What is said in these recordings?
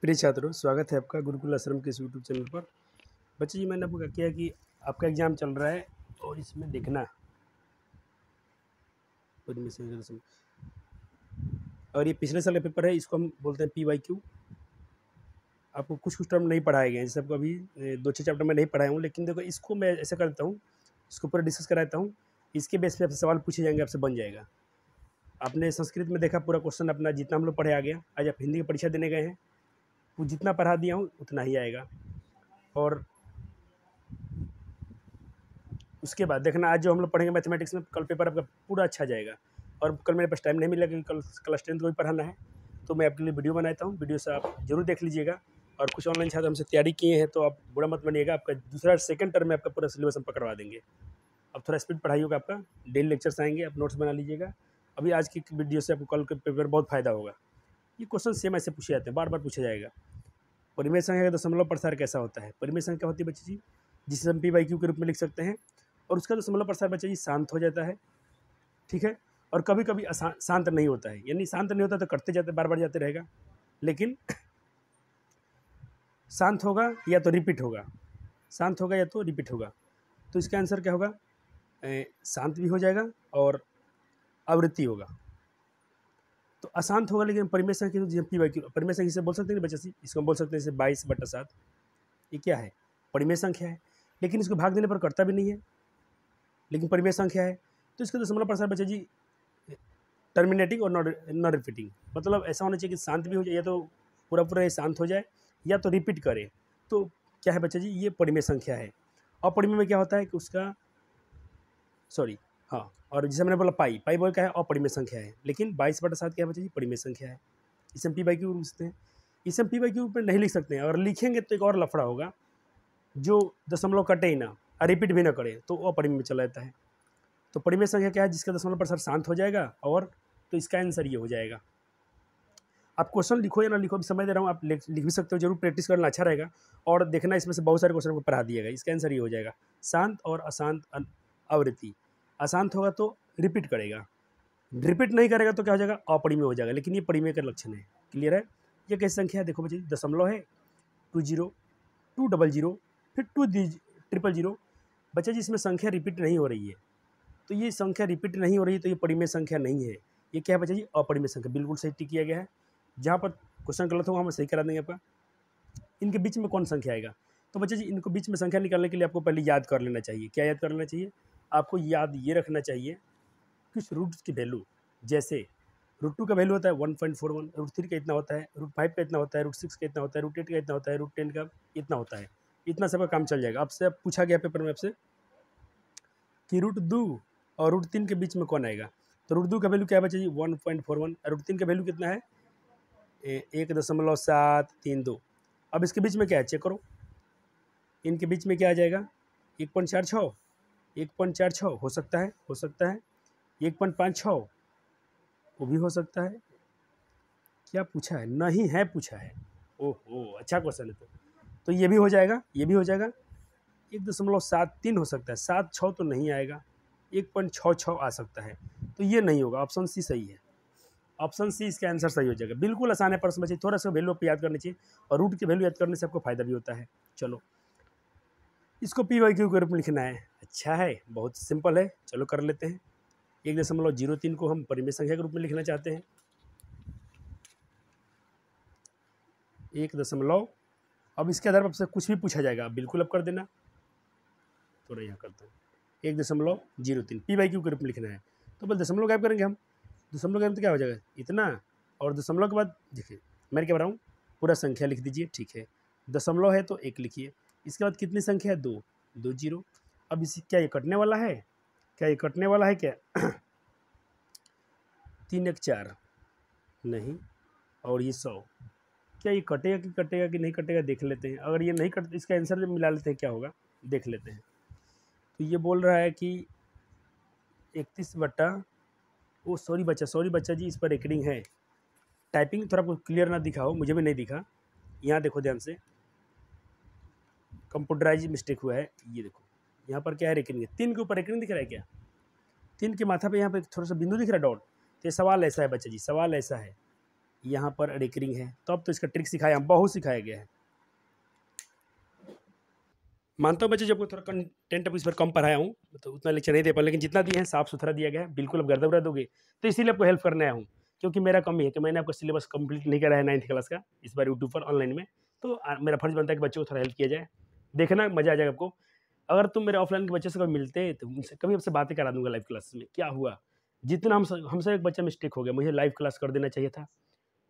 प्रिय छात्रों, स्वागत है आपका गुरुकुल आश्रम के इस यूट्यूब चैनल पर। बच्चे जी, मैंने आपको क्या किया कि आपका एग्ज़ाम चल रहा है और इसमें देखना और ये पिछले साल का पेपर है, इसको हम बोलते हैं PYQ। आपको कुछ कुछ टर्म नहीं पढ़ाए गए हैं, जैसे आपको अभी 2-6 चैप्टर में नहीं पढ़ाया हूँ, लेकिन देखो इसको मैं ऐसा करता हूँ, इसको पूरा डिस्कस कराता हूँ। इसके बेस पे आपसे सवाल पूछे जाएंगे, आपसे बन जाएगा। आपने संस्कृत में देखा पूरा क्वेश्चन अपना जितना हम लोग पढ़े आ गया। आज आप हिंदी की परीक्षा देने गए हैं, वो जितना पढ़ा दिया हूँ उतना ही आएगा। और उसके बाद देखना, आज जो हम लोग पढ़ेंगे मैथमेटिक्स में, कल पेपर आपका पूरा अच्छा जाएगा। और कल मेरे पास टाइम नहीं मिला क्योंकि कल क्लास 10 को भी पढ़ाना है, तो मैं आपके लिए वीडियो बनाता हूँ। वीडियो से आप जरूर देख लीजिएगा। और कुछ ऑनलाइन छात्र हमसे तैयारी किए हैं, तो आप बुरा मत बनिएगा। आपका दूसरा सेकंड टर्म में आपका पूरा सिलेबस हम पकड़वा देंगे। अब थोड़ा स्पीड पढ़ाई होगा आपका, डेली लेक्चर्स आएंगे, आप नोट्स बना लीजिएगा। अभी आज की वीडियो से आपको कल के पेपर बहुत फायदा होगा। ये क्वेश्चन सेम ऐसे पूछे जाते हैं, बार बार पूछा जाएगा। परिमेय संख्या का दशमलव प्रसार कैसा होता है? परिमेय संख्या होती है बच्चे जी, जिसे हम PYQ के रूप में लिख सकते हैं। और उसका दशमलव प्रसार बच्चे जी शांत हो जाता है, ठीक है। और कभी कभी शांत नहीं होता है, यानी शांत नहीं होता तो करते जाते बार बार जाते रहेगा, लेकिन शांत होगा या तो रिपीट होगा, शांत होगा या तो रिपीट होगा। तो इसका आंसर क्या होगा? शांत भी हो जाएगा और आवृत्ति होगा। तो अशांत होगा, लेकिन परिमेय संख्या जो PYQ परिमेय संख्या से बोल सकते हैं बच्चे जी, इसको हम बोल सकते हैं जैसे 22/7। ये क्या है? परिमेय संख्या है, लेकिन इसको भाग देने पर करता भी नहीं है, लेकिन परिमेय संख्या है। तो इसका दशमलव प्रसार बच्चा जी टर्मिनेटिंग और नॉन रिपीटिंग, मतलब ऐसा होना चाहिए कि शांत भी हो जाए, या तो पूरा पूरा ये शांत हो जाए, या तो रिपीट करे। तो क्या है बच्चा जी? ये परिमेय संख्या है। अपरिमेय में क्या होता है कि उसका हाँ, और जैसे मैंने बोला पाई बोल क्या है? अपरिमेय संख्या है। लेकिन 22/7 क्या है बच्चा जी? परिमेय संख्या है। इसे हम PYQ लिख सकते हैं। इसे हम PYQ पर नहीं लिख सकते हैं, अगर लिखेंगे तो एक और लफड़ा होगा, जो दशमलव कटे ही ना और रिपीट भी ना करे, तो अपरिमेय में चला जाता है। तो परिमेय संख्या क्या है? जिसका दशमलव प्रसार शांत हो जाएगा। और तो इसका आंसर ये हो जाएगा। आप क्वेश्चन लिखो या ना लिखो, अभी समझ दे रहा हूँ, आप लिख भी सकते हो, जरूर प्रैक्टिस करना अच्छा रहेगा। और देखना इसमें से बहुत सारे क्वेश्चन को पढ़ा दिएगा। इसका आंसर ये हो जाएगा, शांत और अशांत आवृत्ति। अशांत होगा तो रिपीट करेगा, रिपीट नहीं करेगा तो क्या हो जाएगा? अपरिमेय हो जाएगा। लेकिन ये परिमेय का लक्षण है। क्लियर है? ये कैसी संख्या है? देखो बच्चे, दशमलव है, 20, 200, फिर 200। बच्चा जी इसमें संख्या रिपीट नहीं हो रही है, तो ये संख्या रिपीट नहीं हो रही है, तो ये परिमेय संख्या नहीं है। ये क्या है बच्चा जी? अपरिमेय संख्या। बिल्कुल सही टिक किया गया है। जहाँ पर क्वेश्चन गलत होगा हम सही करा देंगे आपका। इनके बीच में कौन संख्या आएगा? तो बच्चा जी इनको बीच में संख्या निकालने के लिए आपको पहले याद कर लेना चाहिए। क्या याद कर लेना चाहिए? आपको याद ये रखना चाहिए कुछ रूट्स की वैल्यू। जैसे √2 का वैल्यू होता है 1.41, √3 का इतना होता है, √5 का इतना होता है, √6 का इतना होता है, √8 का इतना होता है, √10 का इतना होता है। इतना सबका काम चल जाएगा। आपसे अब पूछा गया पेपर में आपसे कि √2 और √3 के बीच में कौन आएगा? तो √2 का वैल्यू क्या है बच्चा जी? 1.41। और √3 का वैल्यू कितना है? 1.732। अब इसके बीच में क्या है? चेक करो, इनके बीच में क्या आ जाएगा? 1.46, 1.46 हो सकता है, 1.56 वो भी हो सकता है। क्या पूछा है? नहीं है पूछा है। ओहो, अच्छा क्वेश्चन है। तो ये भी हो जाएगा, ये भी हो जाएगा। 1.73 हो सकता है, 76 तो नहीं आएगा, 1.66 आ सकता है। तो ये नहीं होगा, ऑप्शन सी सही है। ऑप्शन सी इसका आंसर सही हो जाएगा। बिल्कुल आसान है प्रश्न बच्चे, थोड़ा सा वैल्यू आप याद करनी चाहिए, और रूट की वैल्यू याद करने से आपको फायदा भी होता है। चलो, इसको PYQ के रूप में लिखना है। अच्छा है, बहुत सिंपल है, चलो कर लेते हैं। 1.03 को हम परिमेय संख्या के रूप में लिखना चाहते हैं। 1 अब इसके आधार पर आपसे कुछ भी पूछा जाएगा, आप बिल्कुल अब कर देना। थोड़ा यहाँ करता हूँ, 1.03 PYQ के रूप में लिखना है। तो बस दशमलव गायब करेंगे हम। दशमलव गायब तो क्या हो जाएगा? इतना। और दशमलव के बाद देखिए मैं क्या बता रहा हूँ, पूरा संख्या लिख दीजिए, ठीक है। दशमलव है तो 1 लिखिए। इसके बाद कितनी संख्या है? 2, 2 0। अब इसी क्या ये कटने वाला है? क्या ये कटने वाला है क्या? 3 1 4 नहीं, और ये 100। क्या ये कटेगा कि नहीं कटेगा? देख लेते हैं। अगर ये नहीं कट, इसका आंसर जब मिला लेते हैं क्या होगा, देख लेते हैं। तो ये बोल रहा है कि 31 बट्टा, ओ सॉरी बच्चा जी, इस पर रेकरिंग है। टाइपिंग थोड़ा आपको क्लियर ना दिखा हो, मुझे भी नहीं दिखा। यहाँ देखो ध्यान से, कंप्यूटराइज मिस्टेक हुआ है। ये देखो यहाँ पर क्या है? रेकरिंग है। 3 के ऊपर रेकरिंग दिख रहा है क्या? 3 के माथा पे यहाँ पे थोड़ा सा बिंदु दिख रहा है, डॉट। तो ये सवाल ऐसा है बच्चा जी, सवाल ऐसा है यहाँ पर रेकरिंग है। तो अब तो इसका ट्रिक सिखाया, बहुत सिखाया गया है। मानता हूँ बच्चे जब थोड़ा कंटेंट अब इस पर कम पढ़ाया हूँ तो उतना लेक्चर नहीं दे पाया, लेकिन जितना दिए हैं साफ सुथरा दिया गया है, बिल्कुल अब गर्दा वर्दा दोगे तो इसीलिए आपको हेल्प करने आया हूँ, क्योंकि मेरा कमी है कि मैंने आपका सिलेबस कंप्लीट नहीं करा है 9th क्लास का इस बार यूट्यूब पर ऑनलाइन में। तो मेरा फर्ज बनता है कि बच्चों को थोड़ा हेल्प किया जाए, देखना मजा आ जाएगा आपको। अगर तुम मेरे ऑफलाइन के बच्चे से कभी मिलते तो उनसे कभी आपसे बातें करा दूंगा लाइव क्लास में क्या हुआ। जितना हमसे एक बच्चा मिस्टेक हो गया, मुझे लाइव क्लास कर देना चाहिए था।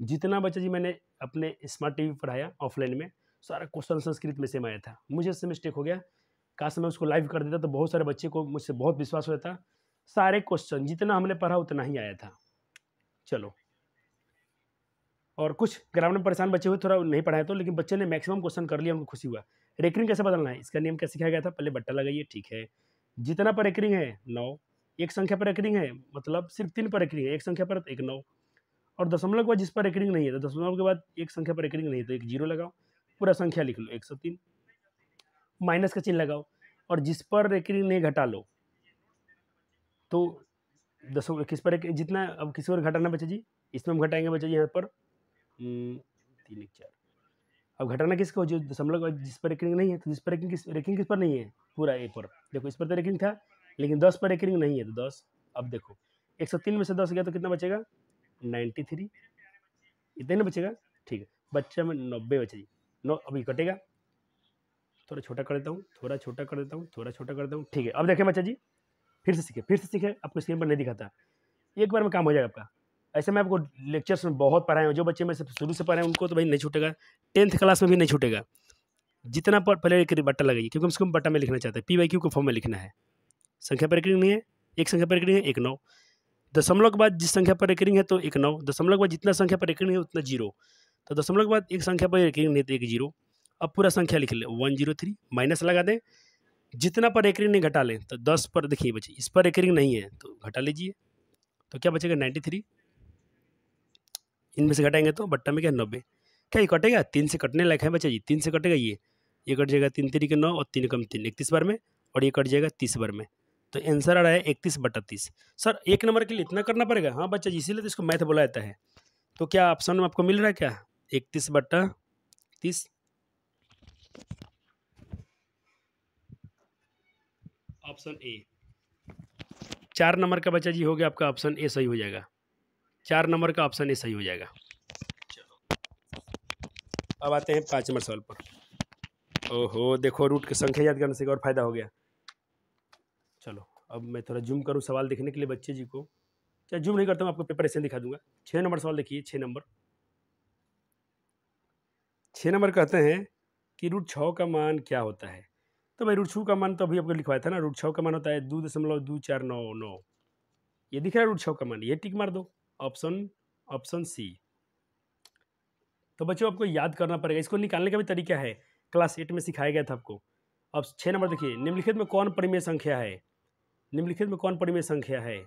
जितना बच्चा जी मैंने अपने स्मार्ट टीवी पढ़ाया ऑफलाइन में, सारा क्वेश्चन संस्कृत में सेम आया था। मुझे इससे मिस्टेक हो गया, काश मैं उसको लाइव कर देता तो बहुत सारे बच्चे को मुझसे बहुत विश्वास हो जाता, सारे क्वेश्चन जितना हमने पढ़ा उतना ही आया था। चलो, और कुछ ग्रामीण में परेशान बच्चे हुए, थोड़ा नहीं पढ़ाया तो, लेकिन बच्चे ने मैक्सिमम क्वेश्चन कर लिया, उनको खुशी हुआ। रेकरिंग कैसे बदलना है, इसका नियम क्या सिखाया गया था, पहले बट्टा लगाइए, ठीक है। जितना पर रेकरिंग है 9, एक संख्या पर रेकरिंग है मतलब सिर्फ 3 पर रेकरिंग है, एक संख्या पर एक 9, और दशमलव के बाद जिस पर रेकरिंग नहीं है तो दशमलव के बाद एक संख्या पर रेकरिंग नहीं है तो एक 0 लगाओ, पूरा संख्या लिख लो 103, माइनस का चिन्ह लगाओ, और जिस पर रेकरिंग नहीं घटा लो। तो दसों किस पर जितना, अब किसी और घटाना बच्चा जी, इसमें हम घटाएंगे बच्चा जी यहाँ पर 3 1 4। अब घटाना किसको, जो दशमलव जिस पर रेकरिंग नहीं है, तो जिस पर रेकरिंग किस पर नहीं है, पूरा ए पर। देखो इस पर तो रेकरिंग था, लेकिन 10 पर रेकरिंग नहीं है तो 10। अब देखो 103 में से 10 गया तो कितना बचेगा, 93, इतना ही ना बचेगा। ठीक है, बच्चा में 90 बचे जी, 9 अभी कटेगा। थोड़ा छोटा कर देता हूँ, थोड़ा छोटा कर देता हूँ, थोड़ा छोटा कर देता हूँ, ठीक है। अब देखें बच्चा जी, फिर से सीखे, फिर से सीखे, आपको स्क्रीन पर नहीं दिखाता, एक बार में काम हो जाएगा आपका। ऐसे मैं आपको लेक्चर्स में बहुत पढ़ाए हैं, जो बच्चे में से शुरू से पढ़े हैं उनको तो भाई नहीं छूटेगा, 10th क्लास में भी नहीं छूटेगा। जितना पर पहले एक बट्टा लगाइए, क्योंकि हम उसको बट्टा में लिखना चाहते हैं, PYQ को फॉर्म में लिखना है। संख्या पर रेकरिंग नहीं है, एक संख्या पर रेकरिंग है एक 9, दशमलव के बाद जिस संख्या पर रेकरिंग है तो एक 9, दशमलव के बाद जितना संख्या पर रेकरिंग है उतना 0, तो दशमलव के बाद एक संख्या पर रेकरिंग नहीं तो एक 0। अब पूरा संख्या लिख ले 103, माइनस लगा दें, जितना पर रेकरिंग नहीं घटा लें, तो 10 पर देखिए बच्चे इस पर रेकरिंग नहीं है तो घटा लीजिए, तो क्या बचेगा 93, इनमें से घटाएंगे तो बट्टा में क्या 90, क्या ये कटेगा, 3 से कटने लायक है बच्चा जी, 3 से कटेगा, ये कट जाएगा 3 3 के 9 और 3 कम 3 31 बार में, और ये कट जाएगा 30 बार में, तो आंसर आ रहा है 31/30। सर एक नंबर के लिए इतना करना पड़ेगा, हाँ बच्चा जी, इसीलिए तो इसको मैथ बोला जाता है। तो क्या ऑप्शन में आपको मिल रहा है क्या, 31/30, ऑप्शन ए। 4 नंबर का बच्चा जी हो गया आपका, ऑप्शन ए सही हो जाएगा, 4 नंबर का ऑप्शन ए सही हो जाएगा। चलो अब आते हैं 5 नंबर सवाल पर। ओहो देखो, रूट की संख्या याद करने से एक और फायदा हो गया। चलो अब मैं थोड़ा जूम करूँ सवाल देखने के लिए बच्चे जी को, क्या जूम नहीं करता हूँ, आपको पेपर ऐसे दिखा दूंगा। 6 नंबर सवाल देखिए, 6 नंबर, 6 नंबर कहते हैं कि √6 का मान क्या होता है। तो भाई √6 का मान तो अभी आपको लिखवाया था ना, √6 का मान होता है 2.2499। ये दिख रहा है √6 का मान, ये टिक मार दो, ऑप्शन ऑप्शन सी। तो बच्चों आपको याद करना पड़ेगा, इसको निकालने का भी तरीका है, क्लास 8 में सिखाया गया था आपको। अब 6 नंबर देखिए, निम्नलिखित में कौन परिमेय संख्या है, निम्नलिखित में कौन परिमेय संख्या है।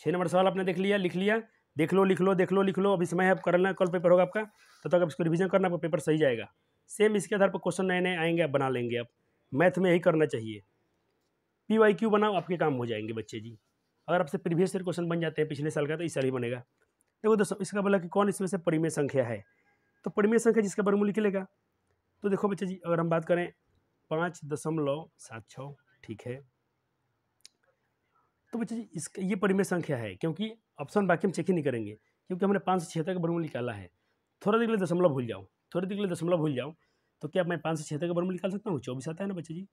6 नंबर सवाल आपने देख लिया, लिख लिया, देख लो, लिख लो, देख लो, लिख लो, अभी समय है, आप करना, कल पेपर होगा आपका, तब तक आप इसको रिवीजन करना, आपका पेपर सही जाएगा। सेम इसके आधार पर क्वेश्चन नए नए आएंगे, आप बना लेंगे। आप मैथ में यही करना चाहिए, PYQ बनाओ, आपके काम हो जाएंगे बच्चे जी। अगर आपसे प्रीवियस ईयर क्वेश्चन बन जाते हैं पिछले साल का, तो इस साल ही बनेगा। देखो दोस्तों, इसका बोला कि कौन इसमें से परिमेय संख्या है, तो परिमेय संख्या जिसका वर्गमूल निकलेगा। तो देखो बच्चे जी, अगर हम बात करें 5.76, ठीक है, तो बच्चे जी इसका ये परिमेय संख्या है, क्योंकि ऑप्शन बाकी हम चेक ही नहीं करेंगे, क्योंकि हमने 5 से 76 का वर्गमूल निकाला है। थोड़ा देर के लिए दशमलव भूल जाओ, थोड़ी देर के लिए दशमलव भूल जाओ, तो क्या मैं 5 से 76 का वर्गमूल निकाल सकता हूँ, 24 आता है ना बच्चे जी,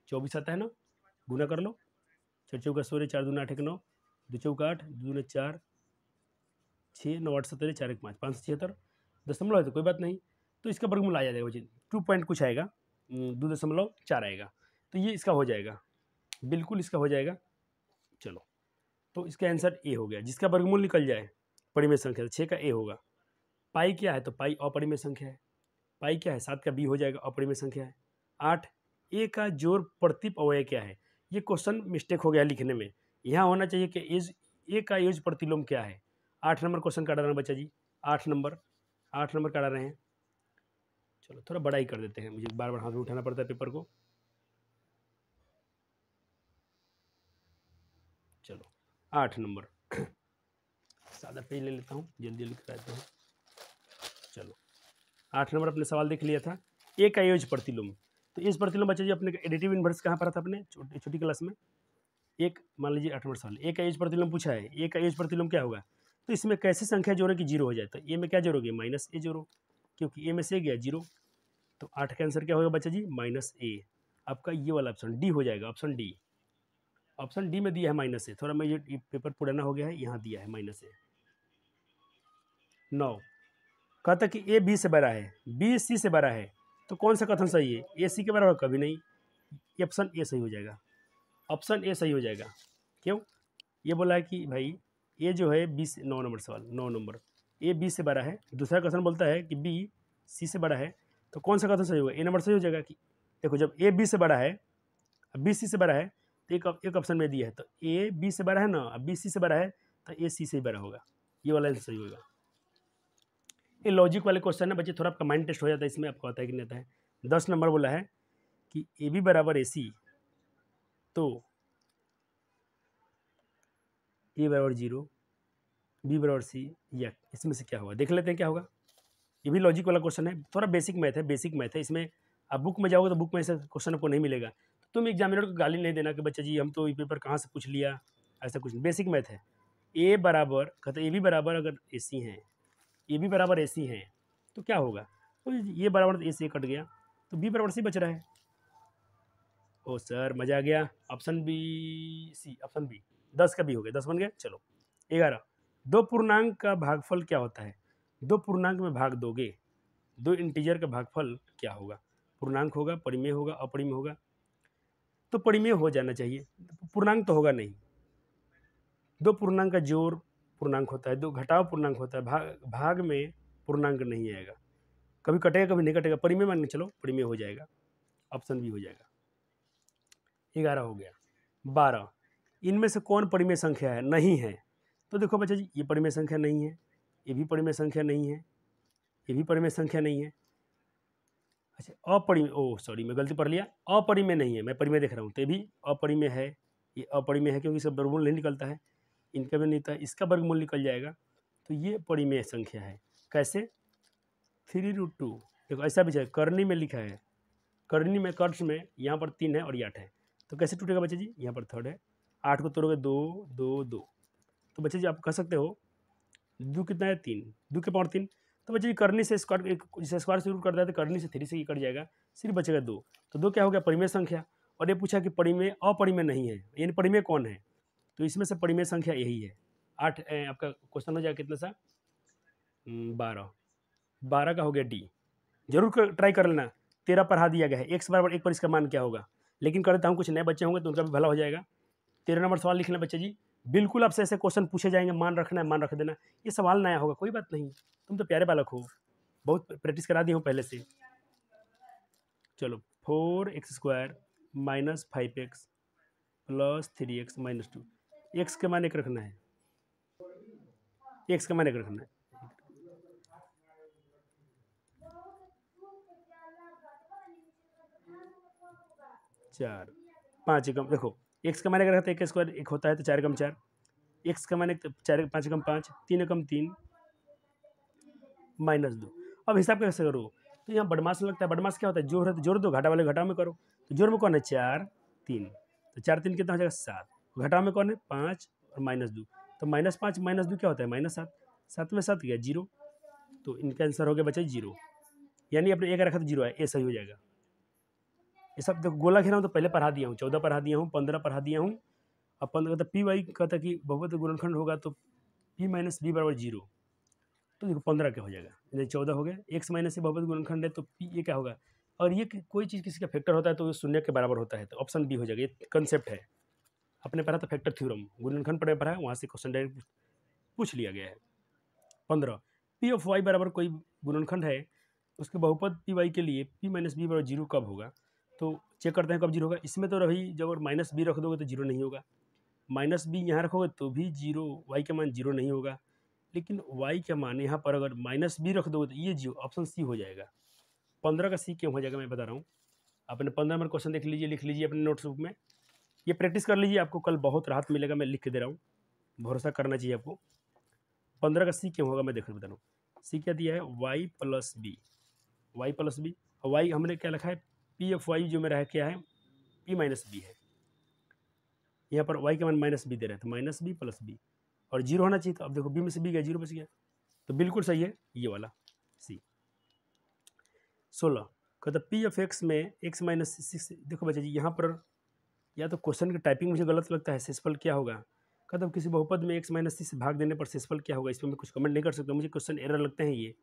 24 आता है ना, गुना कर लो, 4 चौका 16, 4 दूना 8 1 9, 2 चौका 8, 2 दूना 4, 6 9 8 17, 4 1 5, 5 से 76 दशमलव है तो कोई बात नहीं, तो इसका वर्गमूल आ जाएगा बच्चे, 2 पॉइंट कुछ आएगा, 2.4 आएगा, तो ये इसका हो जाएगा, बिल्कुल इसका हो जाएगा। चलो, तो इसका आंसर ए हो गया, जिसका वर्गमूल निकल जाए परिमेय संख्या, 6 का ए होगा। पाई क्या है, तो पाई अपरिमेय संख्या है। पाई क्या है, 7 का बी हो जाएगा, अपरिमेय संख्या है। 8 ए का जोड़ प्रतिप अवयव क्या है, ये क्वेश्चन मिस्टेक हो गया लिखने में, यहाँ होना चाहिए कि एज ए का एज प्रतिलोम क्या है। 8 नंबर क्वेश्चन काटा रहे हैं बच्चा जी, 8 नंबर, 8 नंबर काटा रहे हैं। चलो थोड़ा बड़ा ही कर देते हैं, मुझे बार बार हाथ में उठाना पड़ता है पेपर को। चलो 8 नंबर, सादा पेज ले लेता हूँ, जल्दी जल्दी कराता हूँ। चलो 8 नंबर अपने सवाल देख लिया था। ए का एज प्रतिलोम, तो इस प्रतिलोम बच्चे जी अपने एडिटिव इन्वर्स कहाँ पढ़ा था अपने छोटी क्लास में। एक मान लीजिए 8 नंबर सवाल, ए का एज प्रतिलोम पूछा है, ए का एज प्रतिलोम क्या होगा, तो इसमें कैसे संख्या जोड़े कि जीरो हो जाए, तो ए में क्या जोड़ोगे माइनस ए जोड़ो, क्योंकि ए में से गया जीरो, तो 8 का आंसर क्या होगा बच्चा जी माइनस ए। आपका ये वाला ऑप्शन डी हो जाएगा, ऑप्शन डी। ऑप्शन डी में दिया है माइनस ए, थोड़ा मैं ये पेपर पुराना हो गया है, यहाँ दिया है माइनस ए। 9 कहता कि ए बी से बड़ा है, बी सी से बड़ा है, तो कौन सा कथन सही है, ए सी के बराबर कभी नहीं, ये ऑप्शन ए सही हो जाएगा, ऑप्शन ए सही हो जाएगा। क्यों, ये बोला है कि भाई ए जो है बी से, 9 नंबर सवाल 9 नंबर, ए बी से बड़ा है, दूसरा कथन बोलता है कि बी सी से बड़ा है, तो कौन सा कथन सही होगा, ए नंबर सही हो जाएगा। कि देखो जब ए बी से बड़ा है, बी सी से बड़ा है, तो एक ऑप्शन में दिया है, तो ए बी से बड़ा है ना, अब बी सी से बड़ा है, तो ए सी से ही बड़ा होगा, ये वाला आंसर सही होगा। ये लॉजिक वाले क्वेश्चन है बच्चे, थोड़ा आपका माइंड टेस्ट हो जाता है इसमें, आपको आता है कि नहीं आता है। 10 नंबर बोला है कि ए बी बराबर ए सी, तो ए बराबर 0, बी बराबर सी, या इसमें से क्या होगा देख लेते हैं क्या होगा। ये भी लॉजिक वाला क्वेश्चन है, थोड़ा बेसिक मैथ है इसमें। आप बुक में जाओगे तो बुक में ऐसा क्वेश्चन आपको नहीं मिलेगा, तो तुम एग्जामिनर को गाली नहीं देना कि बच्चा जी हम तो ये पेपर कहाँ से पूछ लिया, ऐसा कुछ नहीं, बेसिक मैथ है। ए बराबर कहते ए बी बराबर अगर ए सी हैं, ए बी बराबर ए सी हैं, तो क्या होगा, तो ये बराबर ए सी कट गया, तो बी बराबर सी बच रहा है। ओ सर मजा आ गया, option B C, option B. 10 का बी हो गया, 10 बन गया। चलो 11, दो पूर्णांक का भागफल क्या होता है, दो पूर्णांक में भाग दोगे, दो इंटीजर का भागफल क्या होगा, पूर्णांक होगा, परिमेय होगा, अपरिमेय होगा, तो परिमेय हो जाना चाहिए, पूर्णांक तो होगा नहीं। दो पूर्णांक का जोड़ पूर्णांक होता है, दो घटाव पूर्णांक होता है, भाग में पूर्णांक नहीं आएगा, कभी कटेगा कभी नहीं कटेगा, परिमेय मान के चलो परिमेय हो जाएगा, ऑप्शन बी हो जाएगा। 11 हो गया। 12, इनमें से कौन परिमेय संख्या है, नहीं है, तो देखो बच्चा जी ये परिमेय संख्या नहीं है, ये भी परिमेय संख्या नहीं है, ये भी परिमेय संख्या नहीं है। अच्छा अपरिमेय, ओह सॉरी मैं गलती पढ़ लिया, अपरिमेय नहीं है, मैं परिमेय देख रहा हूँ, तो ये भी अपरिमेय है, ये अपरिमेय है क्योंकि इसका वर्गमूल नहीं निकलता है, इनका भी नहीं था, इसका वर्गमूल निकल जाएगा, तो ये परिमेय संख्या है। कैसे, 3√2, देखो ऐसा भी चाहिए, करनी में लिखा है, करनी में कर्ष में यहाँ पर 3 है और ये 8 है, तो कैसे टूटेगा बच्चे जी, यहाँ पर 3rd है, 8 को तोड़ोगे 2 2 2, तो बच्चे जी आप कह सकते हो 2 कितना है 3, 2 के पावर 3, तो बच्चे जी करनी से स्क्वायर, जिसे स्क्वायर से रूट करता है तो करनी से 3 से ये कट जाएगा, सिर्फ बचेगा 2, तो 2 क्या हो गया परिमेय संख्या। और ये पूछा कि परिमेय अपरिमेय नहीं है, यानी परिमेय कौन है, तो इसमें से परिमेय संख्या यही है। 8 आपका क्वेश्चन हो जाएगा कितना सा 12 का हो गया डी। जरूर ट्राई कर लेना, 13 पढ़ा दिया गया है, x बराबर 1 पर इसका मान क्या होगा, लेकिन कर देता हूँ, कुछ नए बच्चे होंगे तो उनका भी भला हो जाएगा। 13 नंबर सवाल लिखना बच्चे जी, बिल्कुल आपसे ऐसे क्वेश्चन पूछे जाएंगे, मान रखना है मान रख देना, ये सवाल नया होगा कोई बात नहीं, तुम तो प्यारे बालक हो, बहुत प्रैक्टिस करा दी हूँ पहले से। चलो 4x² minus 5x plus 3x minus 2, x के मान एक रखना है, एक्स का मान एक रखना है, 4 5 एकम, देखो एक्स का मान अगर रहता है 1² 1 होता है तो 4 एकम 4, एक्स का मान 4 5 एकम 5, 3 एकम 3 माइनस 2। अब हिसाब कैसे करो, तो यहाँ बदमाश लगता है, बदमाश क्या होता है, जोड़ है तो जोड़ दो, घाटा वाले घटाव में करो, तो जोड़ में कौन है 4 3, तो 4 3 कितना हो जाएगा 7, घटाव में कौन है 5 और माइनस 2, तो -5 माइनस 2 क्या होता है -7, 7 में 7 गया 0, तो इनका आंसर हो गया बच्चा 0, यानी अपने एक रखा तो 0 है, ये सही हो जाएगा। ये सब देखो गोला घेरा हूँ तो पहले पढ़ा दिया हूँ, 14 पढ़ा दिया हूँ, 15 पढ़ा दिया हूँ, अब 15 कहता पी वाई कहता कि बहुपद गुणनखंड होगा तो p माइनस बी बराबर 0, तो देखो 15 क्या हो जाएगा, यानी 14 हो गया, x माइनस से बहुपद गुणनखंड है तो p ये क्या होगा, और ये कोई चीज़ किसी का फैक्टर होता है तो शून्य के बराबर होता है, तो ऑप्शन बी हो जाएगा, ये कंसेप्ट है, अपने पढ़ा था फैक्टर थ्योरम, गुणनखंड पढ़ा है, वहाँ से क्वेश्चन डायरेक्ट पूछ लिया गया है। 15, पी ऑफ वाई बराबर कोई गुणनखंड है, उसके बहुपद पी वाई के लिए p माइनस बी बराबर 0 कब होगा, तो चेक करते हैं कब 0 होगा, इसमें तो रही जब माइनस बी रख दोगे तो 0 नहीं होगा, माइनस बी यहाँ रखोगे तो भी 0, वाई का मान 0 नहीं होगा, लेकिन वाई का मान यहाँ पर अगर माइनस बी रख दोगे तो ये 0, ऑप्शन सी हो जाएगा। 15 का सी क्यों हो जाएगा मैं बता रहा हूँ, आपने 15 नंबर क्वेश्चन देख लीजिए, लिख लीजिए अपने नोट्स बुक में, ये प्रैक्टिस कर लीजिए, आपको कल बहुत राहत मिलेगा, मैं लिख के दे रहा हूँ, भरोसा करना चाहिए आपको। 15 का सी क्यों होगा मैं देख बता रहा हूँ, सी क्या दिया है, Y plus B, Y plus B, और वाई हमने क्या लिखा है, पी एफ वाई जो मेरा है क्या है, पी माइनस बी है। यहाँ पर वाई का मान माइनस बी दे रहा है, तो माइनस बी प्लस बी, और जीरो होना चाहिए। तो अब देखो बी में से बी गया, जीरो बच गया, तो बिल्कुल सही है ये वाला सी। 16 कहता पी एफ एक्स में एक्स माइनस 6। देखो बच्चा जी यहाँ पर या तो क्वेश्चन की टाइपिंग मुझे गलत लगता है, शेषफल क्या होगा। कहता किसी बहुपद में एक्स माइनस 6 से भाग देने पर शेषफल क्या होगा, इसमें मैं कुछ कमेंट नहीं कर सकता, मुझे क्वेश्चन एरर लगते हैं ये।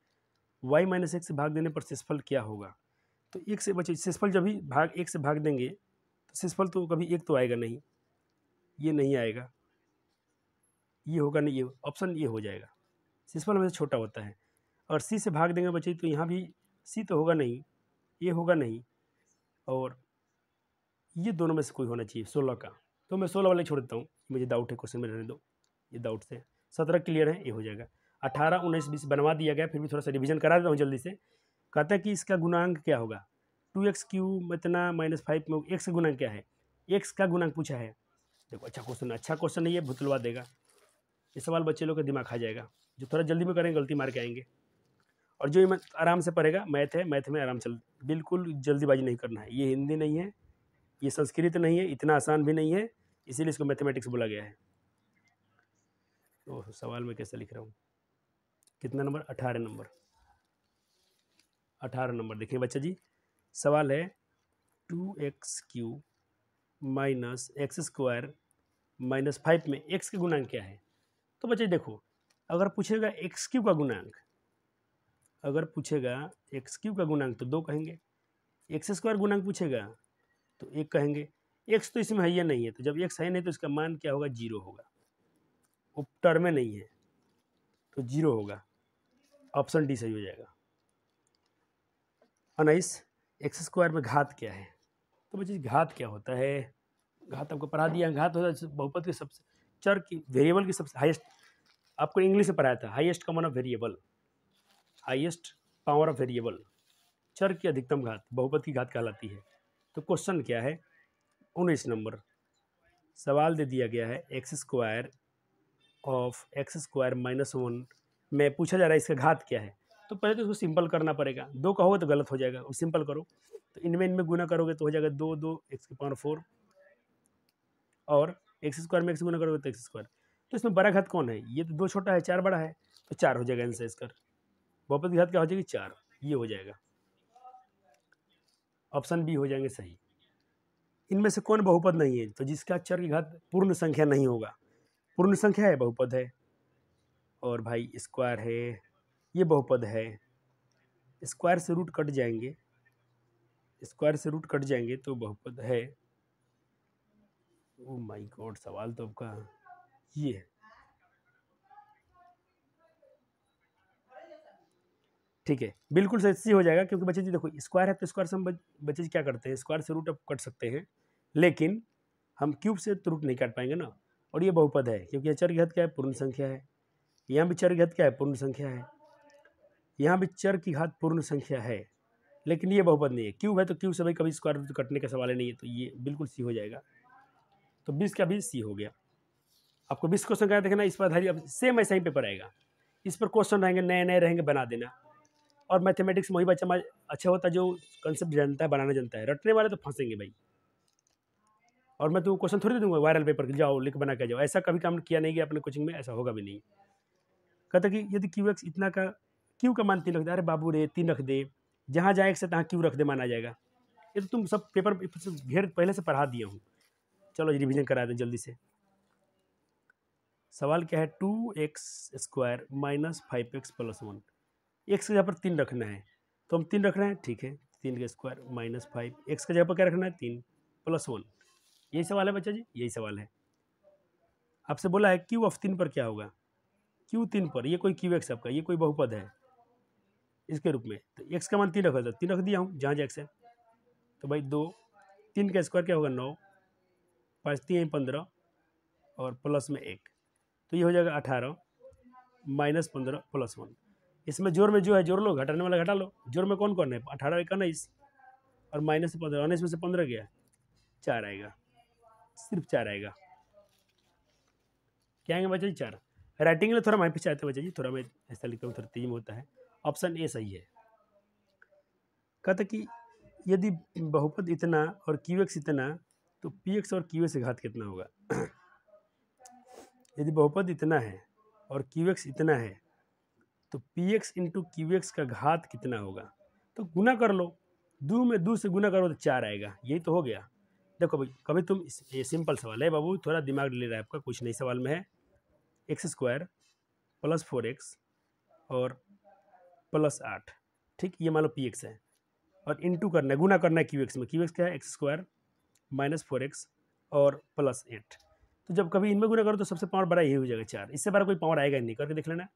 वाई माइनस एक्स से भाग देने पर शेषफल क्या होगा, तो एक से बचे शेषफल जब भी भाग एक से भाग देंगे तो शेषफल तो कभी एक तो आएगा नहीं, ये नहीं आएगा, ये होगा नहीं, ये ऑप्शन ये हो जाएगा, शेषफल हमेशा छोटा होता है। और सी से भाग देंगे बच्चे तो यहाँ भी सी तो होगा नहीं, ये होगा नहीं, और ये दोनों में से कोई होना चाहिए 16 का, तो मैं 16 वाले छोड़ देता हूँ, मुझे डाउट है, क्वेश्चन में रहने दो, ये डाउट से। 17 क्लियर है, ये हो जाएगा। 18 19 20 बनवा दिया गया, फिर भी थोड़ा सा रिवीजन करा देता हूँ जल्दी से। कहता है कि इसका गुणांक क्या होगा, 2x क्यूब इतना माइनस 5 में एक्स का गुणांक क्या है, एक्स का गुणांक पूछा है। देखो अच्छा क्वेश्चन नहीं है, भुतलवा देगा ये सवाल, बच्चे लोग का दिमाग खा जाएगा, जो थोड़ा जल्दी में करेंगे गलती मार के आएंगे, और जो ये आराम से पढ़ेगा, मैथ है, मैथ में आराम चल, बिल्कुल जल्दीबाजी नहीं करना है। ये हिंदी नहीं है, ये संस्कृत नहीं है, इतना आसान भी नहीं है, इसीलिए इसको मैथमेटिक्स बोला गया है। तो सवाल में कैसे लिख रहा हूँ, कितना नंबर, 18 नंबर, 18 नंबर। देखिए बच्चा जी, सवाल है 2x cube minus x square minus 5 में x का गुणांक क्या है। तो बच्चे देखो, अगर पूछेगा एक्स क्यूब का गुणांक, अगर पूछेगा एक्स क्यूब का गुणांक तो 2 कहेंगे, एक्स स्क्वायर गुणांक पूछेगा तो 1 कहेंगे। एक्स तो इसमें है या नहीं है, तो जब एक्स है नहीं तो इसका मान क्या होगा, 0 होगा, वो टर्म में नहीं है तो 0 होगा, ऑप्शन डी सही हो जाएगा। 19 एक्स स्क्वायर में घात क्या है, तो बच्चे घात क्या होता है, घात आपको पढ़ा दिया, घात होता है बहुपद के सबसे चर की वेरिएबल की सबसे हाईएस्ट, आपको इंग्लिश में पढ़ाया था, highest common of variable, highest power of variable, चर की अधिकतम घात बहुपद की घात कहलाती है। तो क्वेश्चन क्या है, 19 नंबर सवाल दे दिया गया है x square of x square minus 1 में पूछा जा रहा है इसका घात क्या है। तो पहले तो इसको सिंपल करना पड़ेगा, 2 कहोगे तो गलत हो जाएगा, और सिंपल करो तो इनमें गुना करोगे तो हो जाएगा 2 2 एक्स की पावर 4, और एक्स स्क्वायर में एक्स गुना करोगे तो एक्स स्क्वायर। तो इसमें बड़ा घात कौन है, ये तो 2 छोटा है, 4 बड़ा है, तो 4 हो जाएगा आंसर इसका, बहुपद की घात क्या हो जाएगी 4, ये हो जाएगा, ऑप्शन बी हो जाएंगे सही। इनमें से कौन बहुपद नहीं है, तो जिसका चर की घात पूर्ण संख्या नहीं होगा, पूर्ण संख्या है बहुपद है, और भाई स्क्वायर है, ये बहुपद है, स्क्वायर से रूट कट जाएंगे, स्क्वायर से रूट कट जाएंगे तो बहुपद है। ओ माय गॉड, सवाल तो आपका ये है, ठीक है, बिल्कुल सही हो जाएगा, क्योंकि बच्चे जी देखो स्क्वायर है तो स्क्वायर से हम बच्चे जी क्या करते हैं, स्क्वायर से रूट अब कट सकते हैं, लेकिन हम क्यूब से तो रूट नहीं काट पाएंगे ना। और ये बहुपद है, क्योंकि चर की घात क्या है, पूर्ण संख्या है, यहाँ भी चर की घात क्या है, पूर्ण संख्या है, यहाँ भी चर की घात पूर्ण संख्या है, लेकिन ये बहुपद नहीं है, क्यूब है तो क्यूब से भाई कभी स्क्वायर रूट कटने का सवाल ही नहीं है, तो ये बिल्कुल सी हो जाएगा। तो 20 का भी सी हो गया। आपको 20 क्वेश्चन क्या देखना, इस पर आधारित अब सेम ऐसा ही पेपर आएगा, इस पर क्वेश्चन रहेंगे, नए नए रहेंगे, बना देना। और मैथमेटिक्स में वही बच्चा अच्छा होता है जो कंसेप्ट जानता है, बनाना जानता है, रटने वाले तो फंसेंगे भाई। और मैं तुमको क्वेश्चन थोड़ी दे दूंगा वायरल पेपर जाओ लिख बना के जाओ, ऐसा कभी काम किया नहीं गया अपने कोचिंग में, ऐसा होगा भी नहीं। कहता कि यदि क्यू एक्स इतना का, क्यू का मान 3 रख दे, अरे बाबू रे 3 रख दे, जहाँ जाए से तहाँ क्यू रख दे, माना जाएगा। ये तो तुम सब पेपर घेर पहले से पढ़ा दिया हूँ, चलो रिविजन करा दें जल्दी से। सवाल क्या है, 2x square minus 5x plus 1, x की जगह पर 3 रखना है, तो हम 3 रख रहे हैं, ठीक है, 3 का स्क्वायर माइनस 5, एक्स की जगह पर क्या रखना है 3 प्लस 1, यही सवाल है बच्चा जी, यही सवाल है। आपसे बोला है क्यू ऑफ 3 पर क्या होगा, क्यू 3 पर, ये कोई क्यू एक्स आपका, ये कोई बहुपद है इसके रूप में, तो एक्स का मान 3 रखा था, 3 रख दिया हूँ जहाँ एक्स है, तो भाई 2, 3 का स्क्वायर क्या होगा 9, 5 3 15, और प्लस में 1, तो ये हो जाएगा 18 माइनस 15 प्लस 1। इसमें जोड़ में जो है जोड़ लो, घटाने वाला घटा लो, जोड़ में कौन कौन है, 18 1 19, और माइनस से 15, 19 में से 15 गया 4 आएगा, सिर्फ 4 आएगा, क्या आएंगे बच्चा जी 4। राइटिंग में थोड़ा मैं पीछे आते हैं बच्चा जी, थोड़ा मैं ऐसा लिखता हूँ, थोड़ा तेजी में होता है, ऑप्शन ए सही है। कहते कि यदि बहुपद इतना और क्यू एक्स इतना तो पी एक्स और क्यू एक्स का घात कितना होगा। यदि बहुपद इतना है और क्यू एक्स इतना है तो P x into Q x का घात कितना होगा। तो गुना कर लो, दो में दो से गुना करो तो 4 आएगा, यही तो हो गया। देखो भाई कभी तुम ये सिंपल सवाल है बाबू, थोड़ा दिमाग ले रहा है आपका, कुछ नहीं सवाल में है। एक्स स्क्वायर प्लस 4x और प्लस 8, ठीक, ये मान लो पी एक्स है और इंटू करना है, गुना करना है क्यू एक्स में। क्यू एक्स क्या है, एक्स स्क्वायर माइनस 4x और प्लस 8। तो जब कभी इनमें गुना करो तो सबसे पावर बड़ा यही हो जाएगा 4, इससे बड़ा कोई पावर आएगा नहीं, करके देख लेना।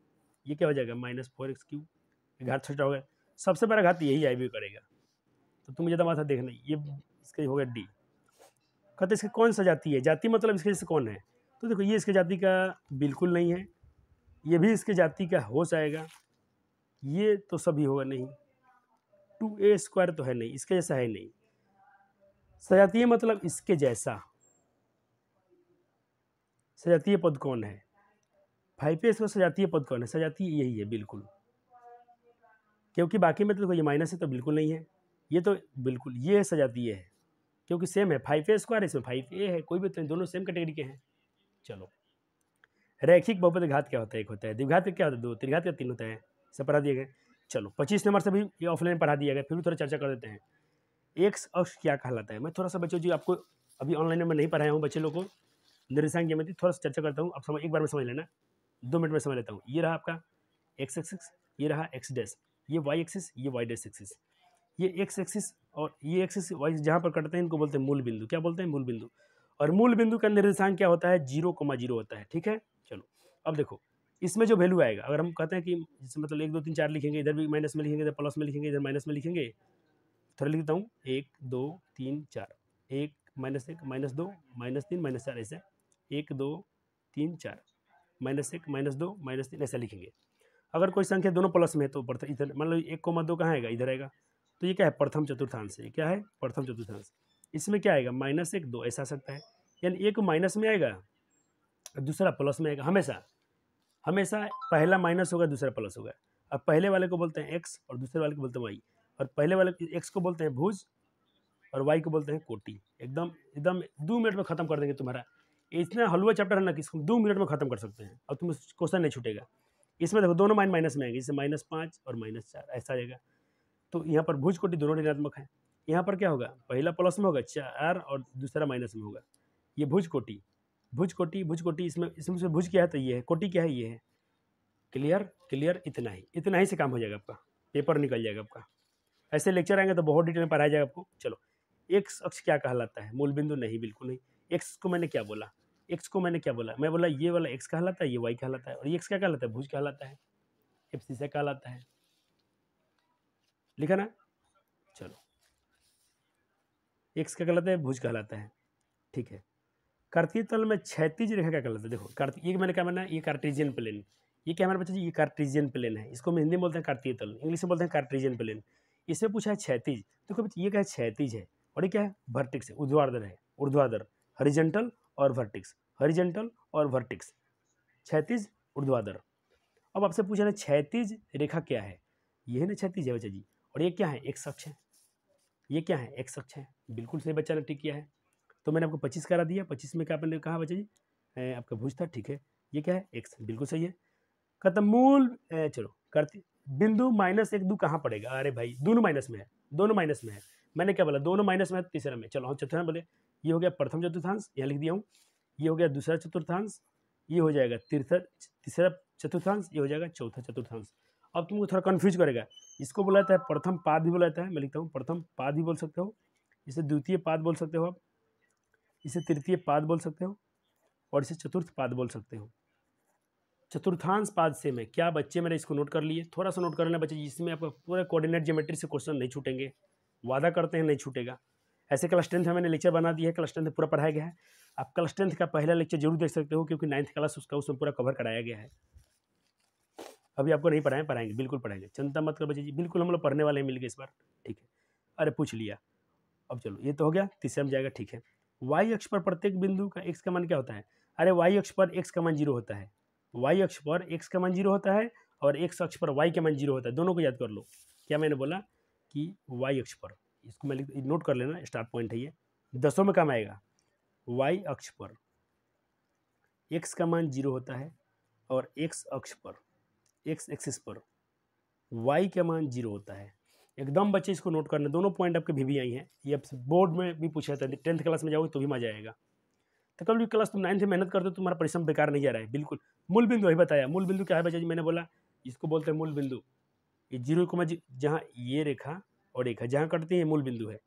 ये क्या हो जाएगा, -4x क्यूब, घात छोटा होगा, सबसे बड़ा घात यही आई भी करेगा। तो तुम ज़्यादा माथा देखना, ये इसका हो गया डी। कहते इसकी कौन सा जाति है, जाति मतलब इसके जैसे कौन है। तो देखो ये इसके जाति का बिल्कुल नहीं है, ये भी इसके जाति का हो जाएगा, ये तो सभी होगा नहीं, 2a² तो है नहीं, इसके जैसा है नहीं। सजातीय मतलब इसके जैसा, सजातीय पद कौन है, 5a² सजातीय पद कौन है, सजातीय यही है बिल्कुल, क्योंकि बाकी में तो देखो ये माइनस है तो बिल्कुल नहीं है, ये तो बिल्कुल ये सजातीय है क्योंकि सेम है, 5a² इसमें 5a है, कोई भी तो दोनों सेम कैटेगरी के हैं। चलो रैखिक बहुपद घात क्या होता है, एक होता है, द्विघात का क्या होता है 2, त्रिघात का 3 होता है, सब पढ़ा दिया गया। चलो 25 नंबर से भी ये ऑफलाइन पढ़ा दिया गया, फिर भी थोड़ा चर्चा कर देते हैं। एक्स अक्ष क्या कहलाता है। मैं थोड़ा सा बच्चों जी आपको अभी ऑनलाइन में नहीं पढ़ाया हूँ, बच्चे लोग को निर्देशांक ज्यामिति थोड़ा सा चर्चा करता हूँ, आप समझ एक बार में समझ लेना, 2 मिनट में समझ लेता हूँ। ये रहा आपका एक्स एक्सिस, ये रहा एक्स डैश, ये वाई एक्सिस, ये वाई डैश एक्सिस, ये एक्स एक्सिस और ये एक्सिस वाई जहाँ पर कटते हैं इनको बोलते हैं मूल बिंदु। क्या बोलते हैं, मूल बिंदु। और मूल बिंदु का निर्देशांक क्या होता है, 0,0 होता है, ठीक है। चलो अब देखो इसमें जो वैल्यू आएगा, अगर हम कहते हैं कि जैसे मतलब 1 2 3 4 लिखेंगे, इधर भी माइनस में लिखेंगे, इधर प्लस में लिखेंगे, इधर माइनस में लिखेंगे, थोड़ा लिख देता हूँ 1 2 3 4, 1 -1 -2 -3 -4, ऐसे 1 2 3 4 -1 -2 -3 ऐसा लिखेंगे। अगर कोई संख्या दोनों प्लस में है तो प्रथम इधर मान लो 1,2 कहाँ आएगा, इधर आएगा, तो ये क्या है, प्रथम चतुर्थांश है। क्या है, प्रथम चतुर्थांश। इसमें क्या आएगा, -1 2 ऐसा आ सकता है, यानी एक माइनस में आएगा दूसरा प्लस में आएगा। हमेशा हमेशा पहला माइनस होगा दूसरा प्लस होगा। अब पहले वाले को बोलते हैं एक्स और दूसरे वाले को बोलते हैं वाई, और पहले वाले एक्स को बोलते हैं भुज और वाई को बोलते हैं कोटि। एकदम एकदम 2 मिनट में खत्म कर देंगे तुम्हारा, इतना हलवा चैप्टर है ना कि इसको 2 मिनट में खत्म कर सकते हैं और तुम क्वेश्चन नहीं छूटेगा। इसमें देखो दोनों माइनस में आएंगे, जैसे -5 और -4 ऐसा आएगा। तो यहाँ पर भुज कोटि दोनों ऋणात्मक है। यहाँ पर क्या होगा, पहला प्लस में होगा 4 और दूसरा माइनस में होगा। ये भुज कोटि, भुज कोटि, भुज कोटि, इसमें से भुज क्या है तो ये है, कोटि क्या है ये है। क्लियर क्लियर, इतना ही से काम हो जाएगा आपका, पेपर निकल जाएगा आपका। ऐसे लेक्चर आएंगे तो बहुत डिटेल में पढ़ाया जाएगा आपको। चलो एक्स अक्ष क्या कहलाता है, मूल बिंदु नहीं, बिल्कुल नहीं। एक्स को मैंने क्या बोला, एक्स को मैंने क्या बोला, मैं बोला ये वाला एक्स कहलाता है, ये वाई कहलाता है, और ये एक्स क्या कहलाता है, भुज कहलाता है, एब्सिसा कहलाता है, लिखा ना। चलो एक्स क्या कहलाता है, भुज कहलाता है, ठीक है। कार्तीय तल में क्षैतिज रेखा क्या कहलाता है। देखो ये मैंने क्या माना, ये कार्टेशियन प्लेन, ये क्या हमारे बच्चे जी, ये कार्टेशियन प्लेन है, इसको हम हिंदी में बोलते हैं कार्तीय तल, इंग्लिश में बोलते हैं कार्टेशियन प्लेन। इसमें पूछा है क्षैतिज, देखो बच्चे ये क्या है, क्षैतिज है, और ये क्या है, वर्टिक्स है, ऊर्ध्वाधर है, ऊर्ध्वाधर, हॉरिजॉन्टल और वर्टिक्स, हॉरिजॉन्टल और वर्टिक्स, क्षैतिज ऊर्ध्वाधर। अब आपसे पूछा है क्षैतिज रेखा क्या है, ये है ना क्षैतिज है बच्चा जी, और ये क्या है, एक्स अक्ष है, ये क्या है, एक्स अक्ष है, बिल्कुल सही बच्चा ने टिक किया है। तो मैंने आपको 25 करा दिया, 25 में क्या आपने कहा बच्चा जी, आपका भुज था, ठीक है। ये क्या है, एक्स, बिल्कुल सही है। खत्म मूल चलो करती बिंदु -1 2 कहाँ पड़ेगा, अरे भाई दोनों माइनस में है, दोनों माइनस में है, मैंने क्या बोला, दोनों माइनस में है, तीसरा में। चलो हम चतुर्थांश बोले, ये हो गया प्रथम चतुर्थांश, यहाँ लिख दिया हूँ, ये हो गया दूसरा चतुर्थांश, ये हो जाएगा तीसरा चतुर्थांश, ये हो जाएगा चौथा चतुर्थांश। अब तुमको थोड़ा कन्फ्यूज करेगा, इसको बोला जाता है प्रथम पाद भी बोला जाता है, मैं लिखता हूँ प्रथम पाद भी बोल सकते हो, इसे द्वितीय पाद बोल सकते हो आप, इसे तृतीय पाद बोल सकते हो, और इसे चतुर्थ पाद बोल सकते हो। चतुर्थांश पाद से में क्या बच्चे मेरे इसको नोट कर लिए, थोड़ा सा नोट कर लेना बच्चे, जिसमें आपका पूरा कोऑर्डिनेट ज्योमेट्री से क्वेश्चन नहीं छूटेंगे, वादा करते हैं नहीं छूटेगा। ऐसे क्लास 10th में मैंने लेक्चर बना दिया है, क्लास 10th पूरा पढ़ाया गया है। आप क्लास 10th का पहला लेक्चर जरूर देख सकते हो, क्योंकि 9th क्लास उसका उसमें पूरा कवर कराया गया है। अभी आपको नहीं पढ़ाएंगे, बिल्कुल पढ़ाएंगे, चिंता मत कर बच्चे जी, बिल्कुल हम लोग पढ़ने वाले मिल गए इस बार, ठीक है। अरे पूछ लिया, अब चलो ये तो हो गया, तीसरा में जाएगा, ठीक है। वाई अक्ष पर प्रत्येक बिंदु का एक्स का मान क्या होता है, अरे वाई अक्ष पर एक्स का मान 0 होता है, वाई अक्ष पर एक्स का मान 0 होता है, और एक्स अक्ष पर वाई का मान 0 होता है। दोनों को याद कर लो। क्या मैंने बोला कि वाई अक्ष पर, इसको मैं नोट कर लेना, स्टार्ट पॉइंट है ये, दसों में काम आएगा। वाई अक्ष पर एक्स का मान 0 होता है और एक्स अक्ष पर, एक्स एक्सिस पर वाई का मान 0 होता है। एकदम बच्चे इसको नोट करना, दोनों पॉइंट आपके भी आई हैं। ये अब बोर्ड में भी पूछा जाता है, 10th क्लास में जाओगे तो भी मजा आएगा। तो कल भी क्लास तुम 9th में मेहनत करते हो, तुम्हारा परिश्रम बेकार नहीं जा रहा है बिल्कुल। मूल बिंदु वही बताया। मूल बिंदु क्या है बच्चा जी? मैंने बोला इसको बोलते हैं मूल बिंदु। ये 0, जहाँ ये रेखा और रेखा जहाँ कटती है, ये मूल बिंदु है।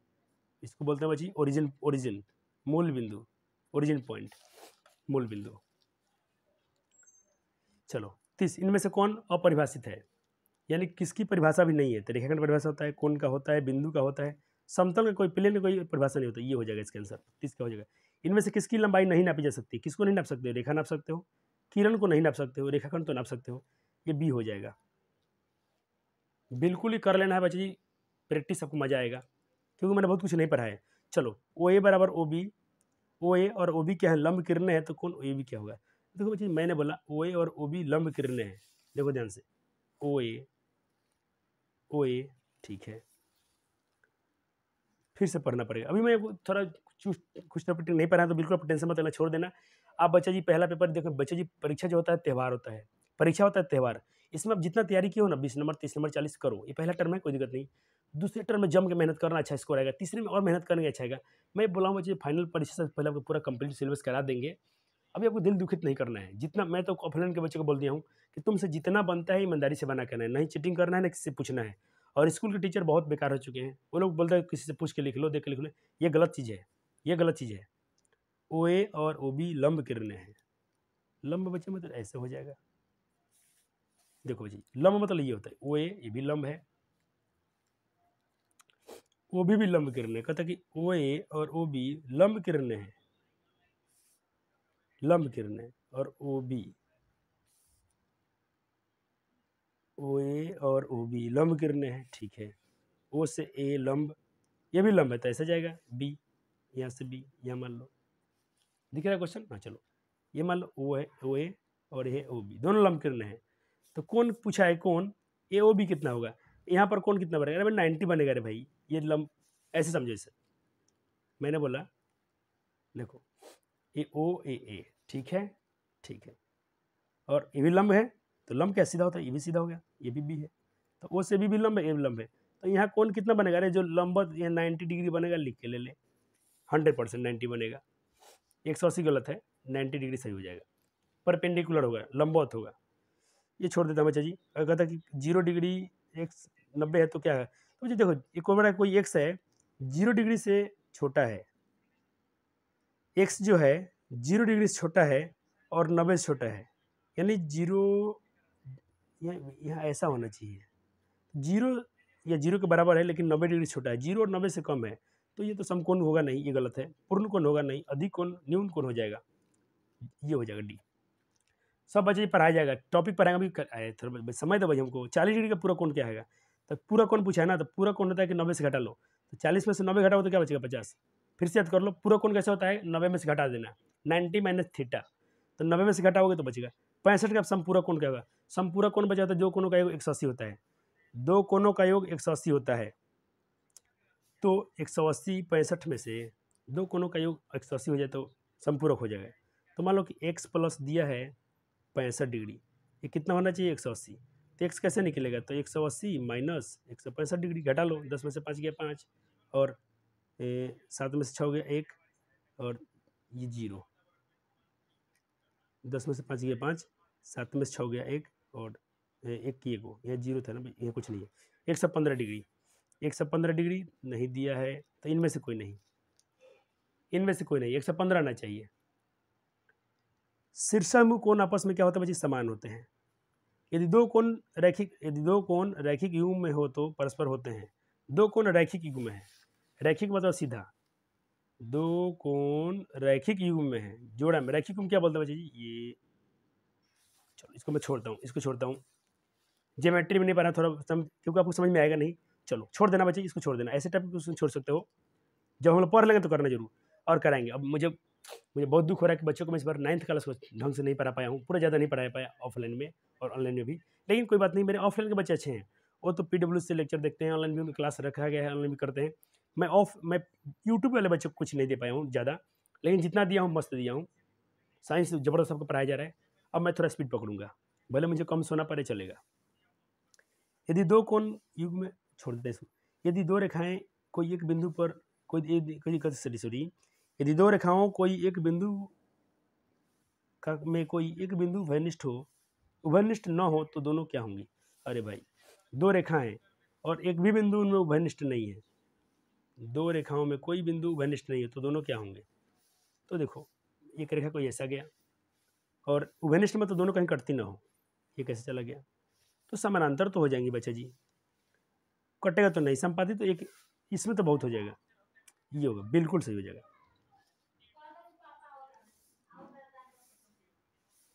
इसको बोलते हैं बच्ची ओरिजिन, मूल बिंदु, ओरिजिन पॉइंट, मूल बिंदु। चलो 30, इनमें से कौन अपरिभाषित है, यानी किसकी परिभाषा भी नहीं है? तो रेखाखंड परिभाषा होता है, कोण का होता है, बिंदु का होता है, समतल का कोई प्लेन का कोई परिभाषा नहीं होता। ये हो जाएगा इसका आंसर, 30 का हो जाएगा। इनमें से किसकी लंबाई नहीं नापी जा सकती? किसको नहीं नाप सकते हो? रेखा नाप सकते हो, किरण को नहीं नाप सकते हो, रेखाखंड तो नाप सकते हो। ये बी हो जाएगा। बिल्कुल ही कर लेना है बच्चे जी, प्रैक्टिस आपको मजा आएगा, क्योंकि मैंने बहुत कुछ नहीं पढ़ा है। चलो ओ ए बराबर ओ बी, ओ ए और ओ बी क्या है? लंब किरणें हैं। तो कौन ओ ए बी क्या होगा? देखो बच्चे मैंने बोला ओ ए और ओ बी लंब किरणें हैं। देखो ध्यान से, ओ ए ठीक है, फिर से पढ़ना पड़ेगा। अभी मैं थोड़ा कुछ टॉपिक नहीं पढ़ा तो बिल्कुल आप टेंशन मत लेना, छोड़ देना। आप बच्चा जी पहला पेपर देखो, बच्चा जी परीक्षा जो होता है त्यौहार होता है, परीक्षा होता है त्यौहार। इसमें आप जितना तैयारी की हो ना, 20 नंबर 30 नंबर 40 करो। ये पहला टर्म है, कोई दिक्कत नहीं। दूसरे टर्म में जम के मेहनत करना, अच्छा स्कोर आएगा। तीसरे में और मेहनत करने अच्छा आएगा। मैं बोला हूँ बच्चे फाइनल परीक्षा से पहले आपको पूरा कंप्लीट सिलेबस करा देंगे। अभी आपको दिल दुखित नहीं करना है। जितना मैं तो ऑफलाइन के बच्चे को बोल दिया हूँ कि तुमसे जितना बनता है ईमानदारी से बना करना है, नहीं चीटिंग करना है, ना किसी से पूछना है। और स्कूल के टीचर बहुत बेकार हो चुके हैं, वो लोग बोलते हैं किसी से पूछ के लिख लो, देख के लिख लो। ये गलत चीज़ है, ये गलत चीज़ है। ओ ए और ओ बी लंब किरणें हैं। लंब बच्चे मतलब ऐसे हो जाएगा। देखो जी, लंब मतलब ये होता है, ओ ए ये भी लंब है, ओ बी भी लंब किरणें। कहता कि ओ ए और ओ बी लंब किरणें हैं, लंब किरणें, और ओ बी, ओ ए और ओ बी लंब किरणें हैं। ठीक है, ओ से ए लंब, ये भी लंब है तो ऐसे जाएगा बी, यहाँ से बी, यहाँ मान लो दिख रहा है क्वेश्चन। हाँ चलो, ये मान लो ओ है, ओ ए और ये ओ बी, दोनों लंब किरणें हैं। तो कौन पूछा है? कौन ए ओ बी कितना होगा? यहाँ पर कौन कितना बनेगा? अरे 90 बनेगा रे भाई। ये लंब ऐसे समझो, इसे मैंने बोला देखो ए ओ ए, ठीक है, ठीक है, और ये भी लंब है। तो लंब क्या सीधा होता है? ये भी सीधा हो गया, ये भी है। तो ओ से भी लंब है, ये भी लंब है। तो यहाँ कौन कितना बनेगा? अरे जो लंब यहाँ 90 डिग्री बनेगा, लिख के ले ले, 100% 90 बनेगा। 180 गलत है, 90 डिग्री सही हो जाएगा। परपेंडिकुलर होगा, लंबवत होगा। ये छोड़ देता बच्चा जी। अगर कहता कि 0 डिग्री एक्स 90 है तो क्या है? तो जी देखो, एक कोई एक्स है 0 डिग्री से छोटा है, एक्स जो है 0 डिग्री से छोटा है और 90 से छोटा है, यानी 0 यहाँ ऐसा होना चाहिए, 0 या 0 के बराबर है लेकिन 90 डिग्री से छोटा है, 0 और 90 से कम है। तो ये तो समकोण होगा नहीं, ये गलत है। पूर्ण कोण होगा नहीं, अधिक कोण, न्यून कोण हो जाएगा, ये हो जाएगा डी। सब बच्चे पढ़ाया जाएगा, टॉपिक पढ़ाएगा भी थोड़ा समय दो भाई हमको। 40 डिग्री का पूरा कोण क्या है? तो पूरा कोण पूछा है ना, तो पूरा कोण होता है कि 90 से घटा लो। तो 40 में से 90 घटाओ तो क्या बचेगा? 50। फिर से याद कर लो, पूरा कोण कैसे होता है? 90 में से घटा देना, 90 माइनस थीटा। तो 90 में से घटाओगे तो बचेगा 65 का समपूरा कोण क्या होगा? समपूरा कोण बचा होता है, दो कोणों का योग 180 होता है, दो कोणों का योग 180 होता है। तो 180 65 में से दो कोणों का योग 180 हो जाए तो समपूरक हो जाएगा। तो मान लो कि x प्लस दिया है 65 डिग्री, ये कितना होना चाहिए? 180। तो x कैसे निकलेगा? तो 180 माइनस 165 डिग्री, घटा लो, 10 में से 5 गया 5, और 7 में से 6 गया 1, और ये 0, 10 में से 5 गया 5, 7 में से 6 गया 1, और 1 की 1 हो, यहाँ 0 था ना, यहाँ कुछ नहीं है। 115 डिग्री, 115 डिग्री नहीं दिया है, तो इनमें से कोई नहीं, इनमें से कोई नहीं, 115 आना चाहिए। शीर्षामुख कोण आपस में क्या होता है बच्चे? समान होते हैं। यदि दो कोण रैखिक युग्म में हो तो परस्पर होते हैं। दो कोण रैखिक युग्म में है, रैखिक मतलब सीधा, दो कोण रैखिक युग्म में है, जोड़ा में। रैखिक युग्म क्या बोलते हैं बच्चे जी? ये चलो इसको मैं छोड़ता हूँ, इसको छोड़ता हूँ, ज्योमेट्री में नहीं पढ़ा थोड़ा क्योंकि आपको समझ में आएगा नहीं। चलो छोड़ देना बच्चे, इसको छोड़ देना। ऐसे टाइप को छोड़ सकते हो, जब हम लोग पढ़ लेंगे तो करना जरूर और कराएंगे। अब मुझे बहुत दुख हो रहा है कि बच्चों को मैं इस बार 9th क्लास को ढंग से नहीं पढ़ा पाया हूँ, पूरा ज़्यादा नहीं पढ़ा पाया ऑफलाइन में और ऑनलाइन में भी। लेकिन कोई बात नहीं, मेरे ऑफलाइन के बच्चे अच्छे हैं, वो तो PW से लेक्चर देखते हैं, ऑनलाइन भी उनकी क्लास रखा गया है, ऑनलाइन भी करते हैं। मैं यूट्यूब वाले बच्चों को कुछ नहीं दे पाया हूँ ज़्यादा, लेकिन जितना दिया हूँ मस्त दिया हूँ। साइंस ज़बरदस्त सबको पढ़ाया जा रहा है। अब मैं थोड़ा स्पीड पकड़ूंगा, भले मुझे कम सोना पड़े चलेगा। यदि दो कोण युग में छोड़ देते इसको, यदि दो रेखाएं कोई एक बिंदु पर सॉरी, यदि दो रेखाओं कोई एक बिंदु में कोई एक बिंदु उभयनिष्ठ हो, उभयनिष्ठ न हो तो दोनों क्या होंगी? अरे भाई, दो रेखाएं और एक भी बिंदु उनमें उभयनिष्ठ नहीं है, दो रेखाओं में कोई बिंदु उभयनिष्ठ नहीं है तो दोनों क्या होंगे? तो देखो, एक रेखा कोई ऐसा गया और उभयनिष्ठ में तो दोनों कहीं कटती ना हो, ये कैसे चला गया? तो समानांतर तो हो जाएंगी बच्चा जी, कटेगा तो नहीं, संपादित तो एक इसमें तो बहुत हो जाएगा, ये होगा, बिल्कुल सही हो जाएगा।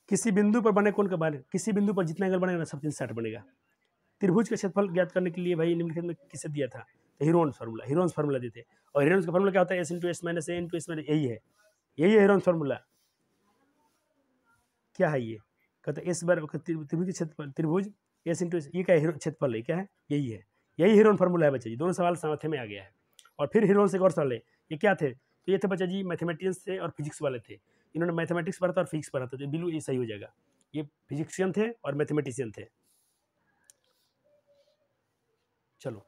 किसी बिंदु पर बने कोण का मान, किसी बिंदु पर जितना एंगल बनेगा सब 360 बनेगा। त्रिभुज का क्षेत्रफल ज्ञात करने के लिए भाई निम्नलिखित में किसे दिया था? तो हीरोन्स फार्मूला देते, और हीरोन्स का फार्मूला क्या होता है? S × S - A × S, यही है हीरोन्स फार्मूला। क्या है ये? कहते हैं S बार त्रिभुज के क्षेत्रफल, त्रिभुज S × S, ये क्या है? क्षेत्रफल है, क्या है? यही हीरोन फार्मूला है बच्चा जी। दोनों सवाल साथ में आ गया है। और फिर हीरोन से एक और सवाल है, ये क्या थे? तो ये थे बच्चा जी मैथमेटिक्स थे और फिजिक्स वाले थे, इन्होंने मैथमेटिक्स पढ़ा था और फिजिक्स पढ़ा था, तो बिल्कुल ये सही हो जाएगा। ये फिजिक्सियन थे और मैथमेटिशियन थे। चलो,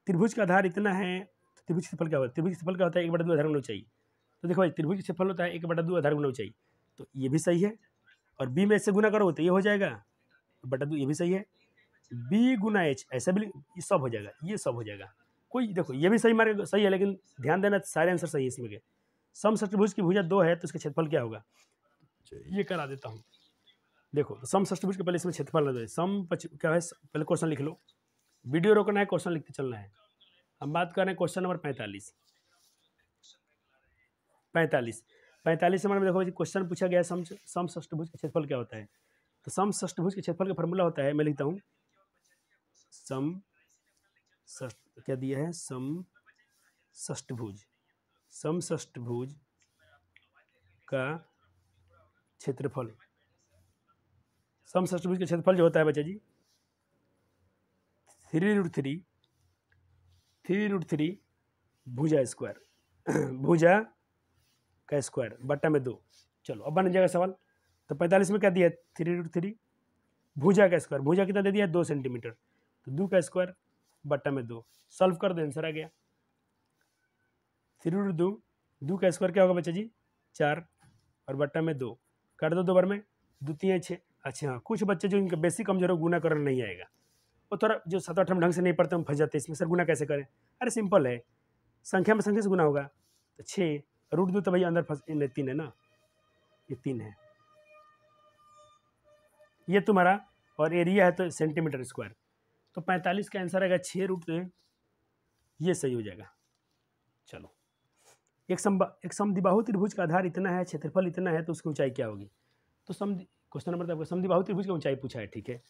त्रिभुज का आधार इतना है, त्रिभुज का क्षेत्रफल क्या होता है? त्रिभुज का क्षेत्रफल क्या होता है? 1/2 आधार गुना ऊंचाई। तो देखो भाई, त्रिभुज का क्षेत्रफल होता है 1/2 आधार गुना ऊंचाई, तो ये भी सही है। और बी में इससे गुना करो तो ये हो जाएगा 1/2, ये भी सही है। बी गुना एच, ऐसा भी ये सब हो जाएगा, ये सब हो जाएगा। कोई देखो, ये भी सही मार्ग सही है, लेकिन ध्यान देना सारे आंसर सही है इसमें के। समषष्टिभुज की भुजा 2 है तो इसका क्षेत्रफल क्या होगा? ये करा देता हूँ। देखो, समषष्टिभुज के पहले इसमें क्षेत्रफल ना, क्या है, पहले क्वेश्चन लिख लो, वीडियो रोकना है, क्वेश्चन लिखते चलना है। हम बात कर रहे हैं क्वेश्चन नंबर 45 नंबर में। देखो क्वेश्चन पूछा गया है समषष्टिभुज का क्षेत्रफल क्या होता है? तो समषष्टिभुज के क्षेत्रफल का फॉर्मूला होता है, मैं लिखता हूँ क्या दिया है? समषष्टिभुज का क्षेत्रफल, समषष्टिभुज का क्षेत्रफल जो होता है बच्चा जी 3√3 भुजा स्क्वायर भुजा का स्क्वायर बट्टा में 2। चलो अब बन जाएगा सवाल। तो 45 में क्या दिया है? 3√3 भुजा का स्क्वायर, भुजा कितना दे दिया है? 2 सेंटीमीटर, तो 2 का स्क्वायर बट्टा में 2। सॉल्व कर दो, आंसर आ गया 3√2, 2 का स्क्वायर क्या होगा बच्चा जी? 4 और बट्टा में 2, काट दो 2 बार में, 2 3 6। अच्छा हाँ, कुछ बच्चे जो इनका बेसिक कमजोर हो, गुना करना नहीं आएगा, वो थोड़ा जो 7 8 ढंग से नहीं पढ़ते हम फंस जाते हैं इसमें, सर गुना कैसे करें? अरे सिंपल है, संख्या में संख्या से गुना होगा, तो 6 √2 तो भैया अंदर फंस 3 है ना, ये 3 है, ये तुम्हारा, और एरिया है तो सेंटीमीटर स्क्वायर। तो 45 का आंसर आएगा 6√2, ये सही हो जाएगा। चलो, एक समद्विबाहु त्रिभुज का आधार इतना है, क्षेत्रफल इतना है, तो उसकी ऊंचाई क्या होगी? तो क्वेश्चन नंबर आपका समद्विबाहु त्रिभुज की ऊंचाई पूछा है, ठीक है।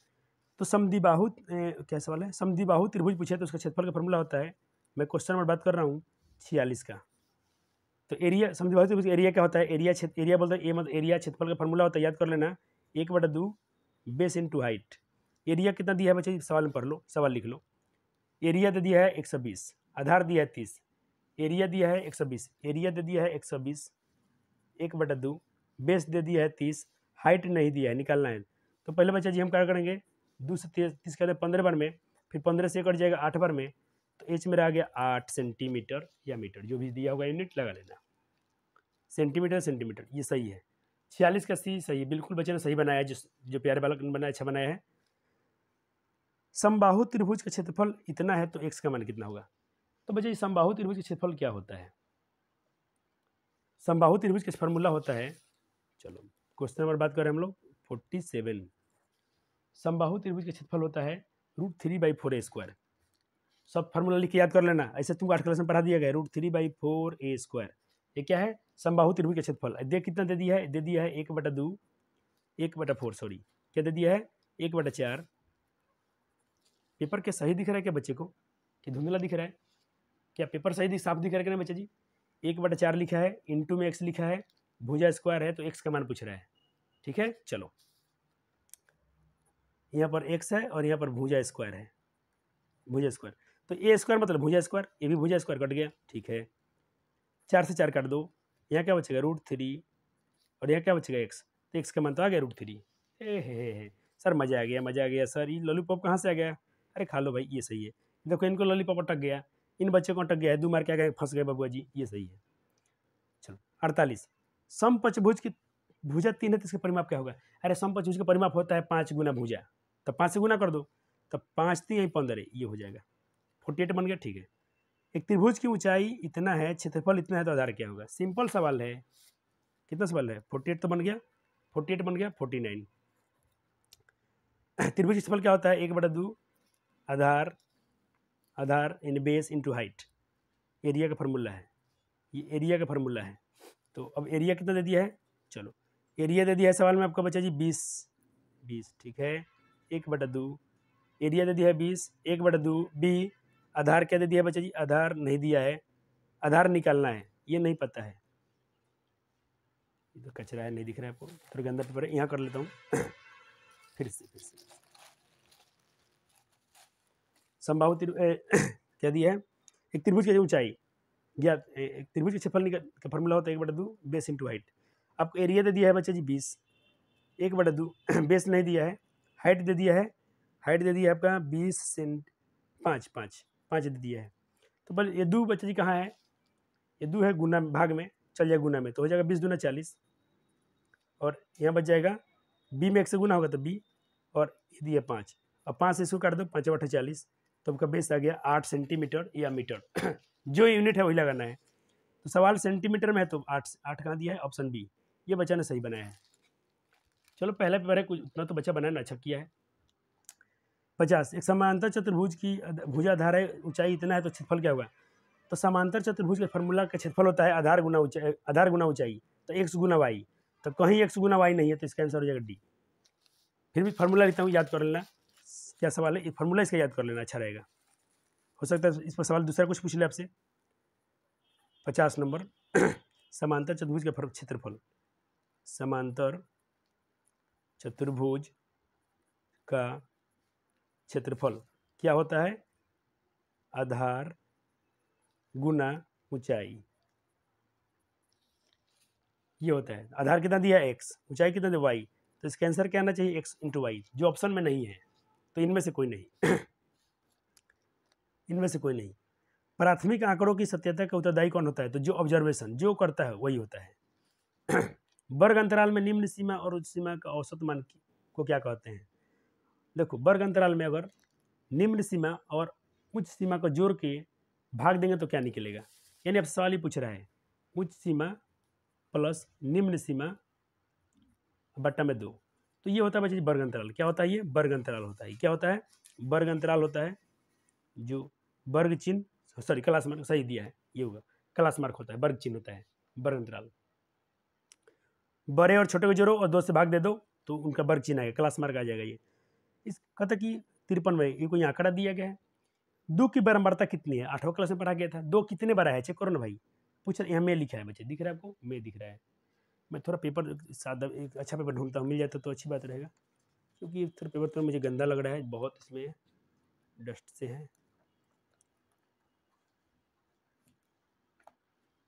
तो समद्विबाहु क्या सवाल है? समद्विबाहु त्रिभुज पूछा है तो उसका क्षेत्रफल का फॉर्मूला होता है, मैं क्वेश्चन नंबर बात कर रहा हूँ 46 का। तो एरिया, समद्विबाहु त्रिभुज एरिया क्या होता है? एरिया बोलते हैं, मतलब एरिया क्षेत्रफल का फॉर्मूला होता है, याद कर लेना, 1/2 बेस इंटू हाइट। एरिया कितना दिया है बच्चे? सवाल में पढ़ लो, सवाल लिख लो। एरिया दे दिया है 120, आधार दिया है 30, एरिया दिया है 120, एरिया दे दिया है 120, 1/2, बेस दे दिया है 30, हाइट नहीं दिया है, निकालना है। तो पहले बच्चा जी हम क्या करेंगे, 2 से 30 कहते हैं 15 बार में, फिर 15 से कट जाएगा 8 बार में, तो एच मेरा आ गया 8 सेंटीमीटर या मीटर, जो भी दिया होगा यूनिट लगा लेना, सेंटीमीटर, ये सही है। 46 का सी सही है, बिल्कुल बच्चे ने सही बनाया है, जो प्यारे बालक ने बनाया, अच्छा बनाया है। समबाहु त्रिभुज का क्षेत्रफल इतना है तो एक्स का मान कितना होगा? तो बच्चे समबाहु त्रिभुज का क्षेत्रफल क्या होता है? समबाहु त्रिभुज का फॉर्मूला होता है, चलो क्वेश्चन नंबर बात करें हम लोग 47। समबाहु त्रिभुज का क्षेत्रफल होता है √3/4a²। सब फार्मूला लिख के याद कर लेना, ऐसे तुमको 8 क्लास में पढ़ा दिया गया, √3/4a²। ये क्या है? समबाहु त्रिभुज का क्षेत्रफल। देख कितना दे दिया है? दे दिया है 1/4, सॉरी क्या दे दिया है? 1/4। पेपर क्या सही दिख रहा है क्या बच्चे को, कि धुंधला दिख रहा है? क्या पेपर सही साफ दिख रहा है क्या ना बच्चा जी? 1/4 लिखा है, इंटू में एक्स लिखा है, भुजा स्क्वायर है तो एक्स का मान पूछ रहा है, ठीक है। चलो यहाँ पर x है और यहाँ पर भुजा स्क्वायर है, भुजा स्क्वायर। तो ए स्क्वायर मतलब भुजा स्क्वायर, ये भी भुजा स्क्वायर कट गया, ठीक है। 4 से 4 काट दो, यहाँ क्या बचेगा √3 और यहाँ क्या बचेगा x, तो x का मान तो आ गया √3। हे सर मज़ा आ गया, मज़ा आ गया सर, ये लॉलीपॉप कहाँ से आ गया? अरे खा लो भाई, ये सही है। देखो इनको लॉलीपॉप अटक गया, इन बच्चों को अटक गया है, 2 मार के आ गए, फंस गए बबुआ जी, ये सही है। चलो 48, समपंचभुज की भुजा 3 है तो इसका परिमाप क्या होगा? अरे समपंचभुज का परिमाप होता है 5 गुना भुजा, तो 5 से गुना कर दो, तब 5 3 15 ये हो जाएगा, 48 बन गया, ठीक है। एक त्रिभुज की ऊंचाई इतना है, क्षेत्रफल इतना है, तो आधार क्या होगा? सिंपल सवाल है। कितना सवाल है? 48 तो बन गया, 48 बन गया, 49। त्रिभुज क्षेत्रफल क्या होता है? 1/2 आधार इन बेस इंटू हाइट, एरिया का फार्मूला है, ये एरिया का फार्मूला है। तो अब एरिया कितना दे दिया है? चलो एरिया दे दिया है सवाल में आपका बच्चा जी 20, ठीक है। 1/2 एरिया दे दिया है 20, 1/2 बी आधार क्या दे दिया है बच्चा जी? आधार नहीं दिया है, आधार निकालना है, ये नहीं पता है। ये तो कचरा है, नहीं दिख रहा है आपको, थोड़ा गंदा पेपर है, यहाँ कर लेता हूँ फिर से समबाहु क्या दिया है? एक त्रिभुज की ऊंचाई ज्ञात, एक त्रिभुज के क्षेत्रफल का फॉर्मूला होता है 1/2 बेस इंटू हाइट। आपको एरिया दे दिया है बच्चा जी 20, 1/2 बेस नहीं दिया है, हाइट दे दिया है, हाइट दे दिया है आपका 20 सेंट 5 दे दिया है। तो बल ये 2 बच्चा जी कहाँ है? ये 2 है गुना भाग में, चल जाएगा गुना में, तो हो जाएगा 20 दूना 40, और यहाँ बच जाएगा बी में 1 से गुना होगा तो बी, और ये दिया 5, और 5 से इसको काट दो, 5 × 8 = 40, तो आपका बेस आ गया 8 सेंटीमीटर या मीटर जो यूनिट है वही लगाना है। तो सवाल सेंटीमीटर में है तो 8 कहाँ दिया है? ऑप्शन बी, ये बच्चा ने सही बनाया है। चलो पहला पेपर है, कुछ उतना तो बच्चा बनाया ना, अच्छा किया है। 50, एक समांतर चतुर्भुज की भुजाधार है, ऊंचाई इतना है, तो क्षेत्रफल क्या होगा? तो समांतर चतुर्भुज के फार्मूला का क्षेत्रफल होता है आधार गुना ऊंचाई, तो x गुना वाई, तो कहीं x गुना वाई नहीं है, तो इसका आंसर हो जाएगा डी। फिर भी फार्मूला लिखता हूँ, याद कर लेना क्या सवाल है, फार्मूला इसका याद कर लेना, अच्छा रहेगा। हो सकता है इस पर सवाल दूसरा कुछ पूछ ले आपसे। 50 नंबर समांतर चतुर्भुज का क्षेत्रफल, समांतर चतुर्भुज का क्षेत्रफल क्या होता है? आधार गुना ऊंचाई, ये होता है। आधार कितना दिया है? x, ऊंचाई कितना दिया? y, तो इसका आंसर क्या आना चाहिए? x × y, जो ऑप्शन में नहीं है, तो इनमें से कोई नहीं इनमें से कोई नहीं। प्राथमिक आंकड़ों की सत्यता का उत्तरदायी कौन होता है? तो जो ऑब्जर्वेशन जो करता है वही होता है वर्ग अंतराल में निम्न सीमा और उच्च सीमा का औसत मान को क्या कहते हैं? देखो वर्ग अंतराल में अगर निम्न सीमा और उच्च सीमा को जोड़ के भाग देंगे तो क्या निकलेगा? यानी अब सवाल ही पूछ रहा है उच्च सीमा प्लस निम्न सीमा बट्टा में 2, तो ये होता है बच्चे वर्ग अंतराल। क्या होता है? ये वर्ग अंतराल होता है। क्या होता है? वर्ग अंतराल होता है, जो वर्ग चिन्ह, सॉरी क्लास मार्क सही दिया है, ये होगा क्लास मार्क होता है, वर्ग चिन्ह होता है वर्ग अंतराल। बड़े और छोटे को जोड़ो और 2 से भाग दे दो तो उनका वर्ग चिन्ह आएगा, क्लास मार्क आ जाएगा। ये इस कहता कि 53 में ये कोई आंकड़ा दिया गया है। 2 की बारंबारता कितनी है? 8वीं क्लास में पढ़ा गया था। 2 कितने बार है? चेक करो ना भाई, पूछ रहे। यहाँ में लिखा है बच्चे, दिख रहा है आपको? में दिख रहा है। मैं थोड़ा पेपर सादा एक अच्छा पेपर ढूंढता हूँ, मिल जाता तो अच्छी बात रहेगा, क्योंकि थोड़ा पेपर तो मुझे गंदा लग रहा है, बहुत इसमें डस्ट से है।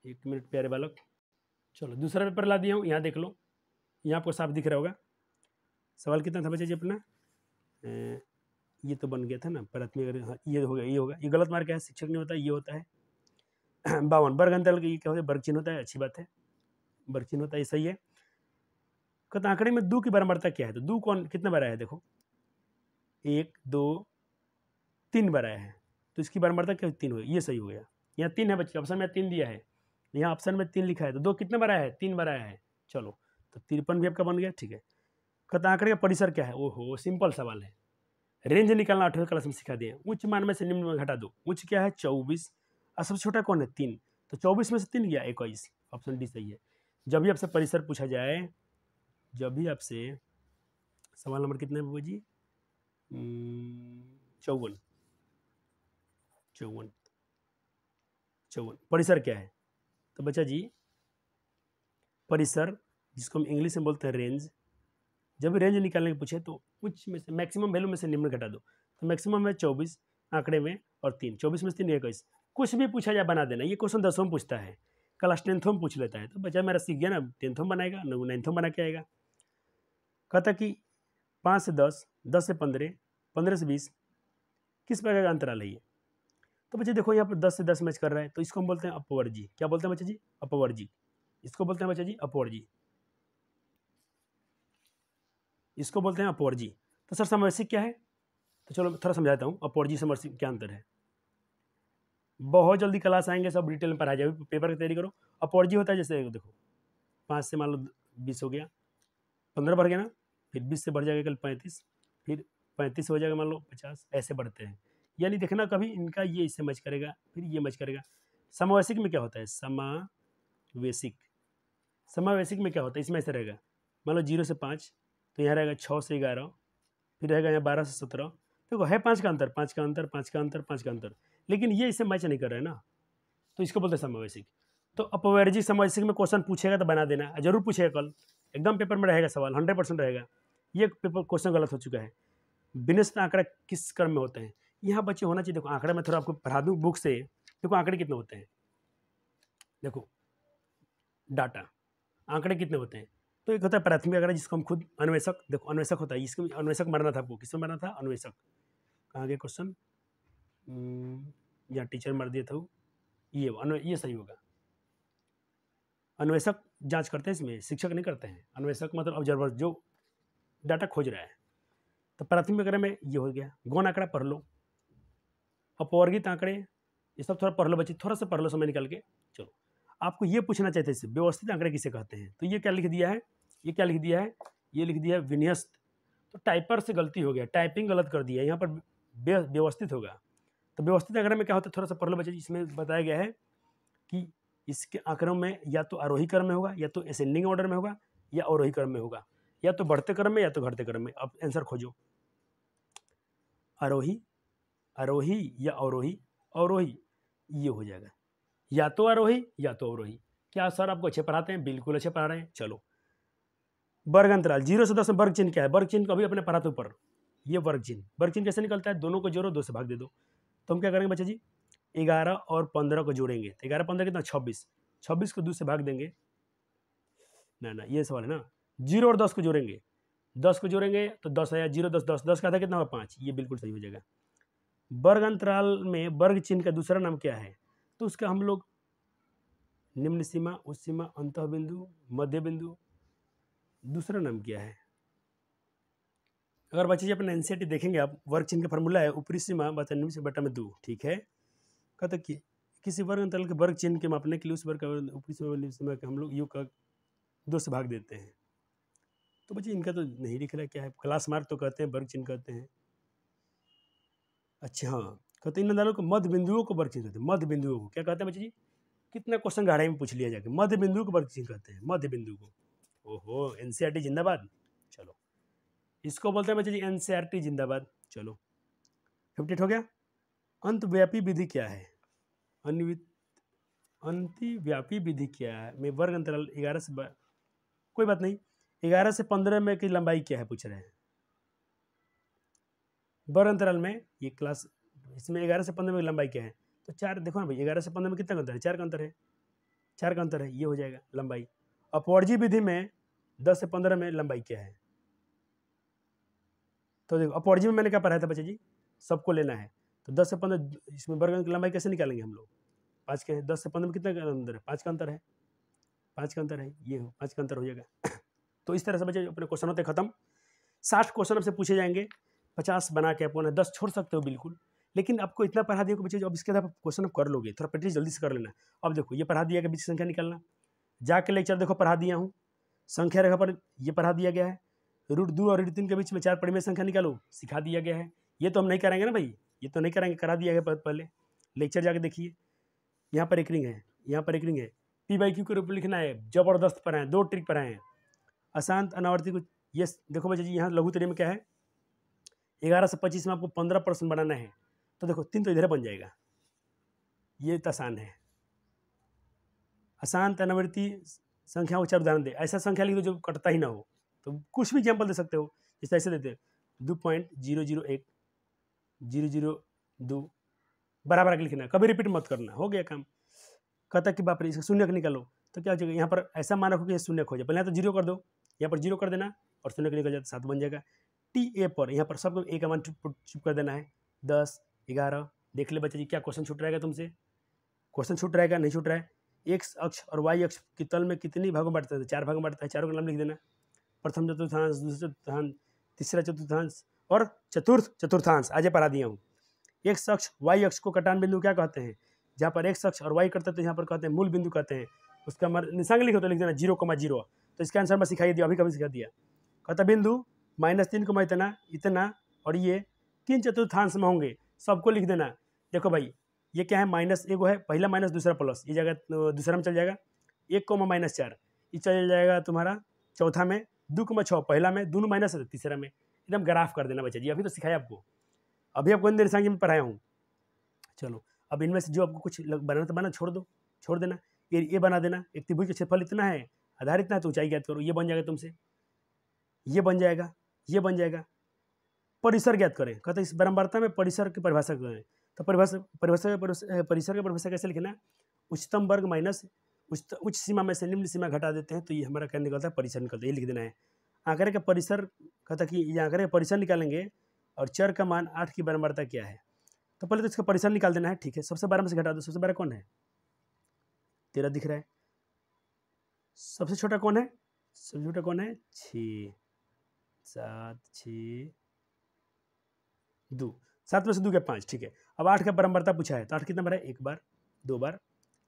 1 मिनट प्यारे बालक। चलो दूसरा पेपर ला दिया हूँ, यहाँ देख लो, यहाँ आपको साफ दिख रहा होगा। सवाल कितना था बच्चे जी अपना? ये तो बन गया था ना प्राथमिक, हाँ ये हो गया, ये होगा, ये गलत मार्क है, शिक्षक नहीं होता, ये होता है 52। वर्ग अंतराल ये क्या होता है? वर्ग चिन्ह होता है, अच्छी बात है, वर्ग चिन्ह होता है, सही है। कहता आंकड़े में 2 की बारंबारता क्या है? तो 2 कौन कितने बार आया है? देखो 1 2 3 बार आया है, तो इसकी बारंबारता क्या? 3 हो, ये सही हो गया। यहाँ 3 है बच्चे, ऑप्शन में 3 दिया है, यहाँ ऑप्शन में 3 लिखा है, तो 2 कितने बार आया है? 3 बार आया है। चलो तो 53 भी आपका बन गया, ठीक है। कहता आंकड़े का परिसर क्या है? ओहो सिंपल सवाल है, रेंज निकालना 8वीं क्लास में सिखा दिए। उच्च मान में से निम्न में घटा दो। उच्च क्या है? 24, और सबसे छोटा कौन है? 3, तो 24 में से 3 गया 21, ऑप्शन डी सही है। जब भी आपसे परिसर पूछा जाए, जब भी आपसे सवाल नंबर कितने बाबू जी? 54 परिसर क्या है? तो बच्चा जी परिसर, जिसको हम इंग्लिश में बोलते हैं रेंज, जब भी रेंज निकालने के पूछे तो कुछ में से मैक्सिमम वैल्यू में से निम्न घटा दो। तो मैक्सिमम है 24 आंकड़े में और 3, 24 में से 3 21। कुछ भी पूछा जाए बना देना। ये क्वेश्चन 10वीं में पूछता है, क्लास 10th में पूछ लेता है, तो बच्चा मेरा सीख गया ना, 10th में बनाएगा, 9th में बना के आएगा। कहता कि 5 से 10, 10 से 15, 15 से 20 किस प्रकार का अंतराल है ये। तो बच्चे देखो यहाँ पर 10 से 10 मैच कर रहा है, तो इसको हम बोलते हैं अपवर्जी। क्या बोलते हैं बच्चे जी? अपवर्जी। इसको बोलते हैं बच्चे जी अपवर्जी, इसको बोलते हैं अपवर्जी। तो सर समवैशिक क्या है? तो चलो थोड़ा समझाता हूँ अपवर्जी समवैशिक क्या अंतर है। बहुत जल्दी क्लास आएंगे, सब डिटेल में पढ़ा जाए, पेपर की तैयारी करो। अपवर्जी होता है जैसे देखो 5 से मान लो 20 हो गया, 15 बढ़ गया ना, फिर 20 से बढ़ जाएगा कल 35, फिर 35 हो जाएगा मान लो 50, ऐसे बढ़ते हैं। यानी देखना कभी इनका ये इससे मैच करेगा, फिर ये मैच करेगा। समवैशिक में क्या होता है? समावेशिक, समावेशिक में क्या होता है? इसमें ऐसे रहेगा, मान लो 0 से 5, तो यहाँ रहेगा 6 से 11, फिर रहेगा यहाँ 12 से 17। देखो है 5 का अंतर, 5 का अंतर, 5 का अंतर, 5 का अंतर, लेकिन ये इससे मैच नहीं कर रहा है ना, तो इसको बोलते हैं समवैशिक। तो अपवर्जी समवैशिक में क्वेश्चन पूछेगा तो बना देना, जरूर पूछेगा कल, एकदम पेपर में रहेगा सवाल, 100% रहेगा। ये पेपर क्वेश्चन गलत हो चुका है। विन्यस्त आंकड़ा किस क्रम में होते हैं? यहाँ बच्चे होना चाहिए। देखो आंकड़ा में थोड़ा आपको पढ़ा दूँ बुक से। देखो आंकड़े कितने होते हैं, देखो डाटा आंकड़े कितने होते हैं। तो एक होता है प्राथमिक आंकड़ा जिसको हम खुद अन्वेषक, देखो अन्वेषक होता है, इसको अन्वेषक मारना था आपको। किसमें मारना था? अन्वेषक। कहाँ गया क्वेश्चन? या टीचर मार दिया था ये सही होगा। अन्वेषक जांच करते हैं इसमें, शिक्षक नहीं करते हैं। अन्वेषक मतलब ऑब्जर्वर जो डाटा खोज रहा है। तो प्राथमिक आंकड़े में ये हो गया। गौण आंकड़ा पढ़ लो, अपवर्गित आंकड़े, ये सब थोड़ा पढ़ लो बच्चे, थोड़ा सा पढ़ लो समय निकाल के। चलो आपको ये पूछना चाहते हैं व्यवस्थित आंकड़े किसे कहते हैं। तो ये क्या लिख दिया है? ये क्या लिख दिया है? ये लिख दिया है विन्यस्त। तो टाइपर से गलती हो गया, टाइपिंग गलत कर दिया, यहाँ पर व्यवस्थित होगा। तो व्यवस्थित आंकड़े में क्या होता है? थोड़ा सा पढ़ लो बच्चे। इसमें बताया गया है कि इसके आंकड़ों में या तो आरोही क्रम में होगा, या तो असेंडिंग ऑर्डर में होगा, या अवरोही क्रम में होगा, या तो बढ़ते क्रम में या तो घटते क्रम में। अब आंसर खोजो। आरोही, आरोही या अवरोही? अवरोही ये हो जाएगा, या तो आरोही या तो अवरोही। क्या सर आपको अच्छे पढ़ाते हैं? बिल्कुल अच्छे पढ़ा रहे हैं। चलो वर्ग अंतराल 0 से 10 में वर्ग चिन्ह क्या है? वर्ग चिन्ह को अभी अपने पढ़ा था ऊपर। ये वर्ग चिन्ह कैसे निकलता है? दोनों को जोड़ो, 2 से भाग दे दो। तो हम क्या करेंगे बच्चे जी? 11 और 15 को जोड़ेंगे, तो 11 15 कितना? 26। 26 को 2 से भाग देंगे ना, ये सवाल है ना। 0 और 10 को जोड़ेंगे, 10 को जोड़ेंगे तो 10 आया, 0 10 10, 10 का आधा कितना होगा? 5। ये बिल्कुल सही हो जाएगा। वर्ग अंतराल में वर्ग चिन्ह का दूसरा नाम क्या है? तो उसका हम लोग निम्न सीमा, उच्च सीमा, अंतः बिंदु, मध्य बिंदु, दूसरा नाम क्या है? अगर बच्चे जी अपने एनसीईआरटी देखेंगे आप, वर्ग चिन्ह का फॉर्मूला है ऊपरी सीमा बटा निम्न से बटा में 2, ठीक है। कहता कि किसी वर्ग अंतराल के वर्ग चिन्ह के मापने के लिए उस वर्ग का ऊपरी सीमा निम्न सीमा का हम लोग योग का 2 से भाग देते हैं। तो बच्चे इनका तो नहीं लिख रहा है क्या है। क्लास मार्क तो कहते हैं, वर्ग चिन्ह कहते हैं। अच्छा हाँ, कहते हैं इन अंतरालों को मध्य बिंदुओं को वर्ग चिन्ह कहते हैं। मध्य बिंदुओं को क्या कहते हैं बच्चे जी? कितना क्वेश्चन गाढ़े में पूछ लिया जाके। मध्य बिंदु को वर्ग चिन्ह कहते हैं, मध्य बिंदु को। ओहो एनसीईआरटी जिंदाबाद। चलो इसको बोलते हैं बच्चे जी एनसीईआरटी जिंदाबाद। चलो 58 हो गया। अंतव्यापी विधि क्या है? अंतव्यापी विधि क्या है? में वर्ग अंतराल 11 से कोई बात नहीं, 11 से 15 में की लंबाई क्या है पूछ रहे हैं। वर्ग अंतराल में ये क्लास, इसमें 11 से 15 में लंबाई क्या है? तो 4 देखो ना भाई, 11 से 15 में कितना का अंतर है? 4 का अंतर है, 4 का अंतर है, ये हो जाएगा लंबाई। अपवर्जी विधि में 10 से 15 में लंबाई क्या है? तो देखो अपवर्जी में मैंने क्या पढ़ाया था बच्चे जी? सबको लेना है। तो 10 से 15 इसमें वर्ग की लंबाई कैसे निकालेंगे हम लोग? 5 के हैं, 10 से 15 में कितना का अंतर है? 5 का अंतर है, 5 का अंतर है, ये 5 का अंतर हो जाएगा। तो इस तरह से बच्चे अपने क्वेश्चन होते खत्म। 60 क्वेश्चन आपसे पूछे जाएंगे, 50 बना के आपको 10 छोड़ सकते हो बिल्कुल, लेकिन आपको इतना पढ़ा दिया कि बच्चे अब इसके बाद क्वेश्चन आप कर लोगे। थोड़ा प्रैक्टिस जल्दी से कर लेना। अब देखो ये पढ़ा दिया कि बीच संख्या निकालना, जाके लेक्चर देखो पढ़ा दिया हूँ, संख्या रेखा पर ये पढ़ा दिया गया है। √2 और √3 के बीच में 4 परिमेय संख्या निकालो, सिखा दिया गया है। ये तो हम नहीं करेंगे ना भाई, ये तो नहीं करेंगे, करा दिया गया पहले। लेक्चर जाके देखिए, यहाँ पर एक रिंग है, यहाँ पर एक रिंग है, P/Q के रूप में लिखना है। जबरदस्त पढ़ाए, 2 ट्रिक पढ़ाए हैं। अशांत अनावर्ती को ये देखो बच्चे जी, यहाँ लघु त्रिय में क्या है? 11 से 25 में आपको 15% बनाना है। तो देखो 3 तो इधर बन जाएगा, ये तो आसान है। अशांत अनावर्ती संख्याओं को 4 उदाहरण दे, ऐसा संख्या लिख दो जो कटता ही ना हो। तो कुछ भी एग्जाम्पल दे सकते हो, जैसे ऐसे देते हैं 2.001 002 बराबर आगे लिखना, कभी रिपीट मत करना, हो गया काम। कहता कि बाप रे इसका शून्य निकालो, तो क्या हो जाएगा, यहाँ पर ऐसा मान रखो कि ये शून्य हो जाए, पहले तो जीरो कर दो, यहाँ पर जीरो कर देना और शून्य निकल जाता 7 बन जाएगा। टी ए पर यहाँ पर सबको ए का मान चुप कर देना है 10 11। देख ले बच्चे जी क्या क्वेश्चन छूट रहेगा तुमसे, क्वेश्चन छूट रहेगा नहीं छूट रहा है। एक्स अक्ष और वाई अक्ष के तल में कितनी भागों बांटता है, 4 भागों बांटता है, चारों का नाम लिख देना, प्रथम चतुर्थांश, दूसरा चतुर्थांश, तीसरा चतुर्थांश और चतुर्थ चतुर्थांश आज पढ़ा दिया हूँ। एक्स अक्ष वाई अक्ष को कटान बिंदु क्या कहते हैं, जहाँ पर एक्स अक्ष और वाई करते हैं यहाँ पर कहते हैं मूल बिंदु कहते हैं, उसका निशान लिखो तो लिख देना 0,0। तो इसका आंसर मैं सिखाई दिया, अभी कभी सिखा दिया। कहता बिंदु -3, इतना इतना और ये किन चतुर्थांश में होंगे, सबको लिख देना। देखो भाई ये क्या है, माइनस एक है, पहला माइनस दूसरा प्लस, ये जगह दूसरा में चल जाएगा 1,-4, ये चल जाएगा तुम्हारा चौथा में, 2,6 पहला में, दोनों माइनस है तीसरा में। एकदम ग्राफ कर देना बच्चा जी, अभी तो सिखाया आपको, अभी आपको देर संख्या में पढ़ाया हूँ। चलो अब इनमें से जो आपको कुछ बनाना तो बना, छोड़ देना, ये बना देना। एक त्रिभुज का क्षेत्रफल इतना है, आधार इतना है, तो ऊंचाई ज्ञात करो, ये बन जाएगा तुमसे, ये बन जाएगा, ये बन जाएगा। परिसर ज्ञात करें, कहते इस बारंबारता में परिसर की परिभाषा करें, तो परिसर की परिभाषा कैसे लिखना, उच्चतम वर्ग माइनस उच्च सीमा में से निम्न सीमा घटा देते हैं, तो ये हमारा क्या निकलता है, परिसर निकलता है, ये लिख देना है। आंकड़े का परिसर, कहता कि ये आंकड़े का परिसर निकालेंगे और चर का मान 8 की बारंबारता क्या है, तो पहले तो इसका परिसर निकाल देना है। ठीक है, सबसे बड़ा में से घटा दो, सबसे बड़ा कौन है, 13 दिख रहा है, सबसे छोटा कौन है, सबसे छोटा कौन है 6, 7 6 2, 7 में से 2 के 5। ठीक है, अब 8 का बारंबारता पूछा है, तो 8 कितना बार है, 1 बार 2 बार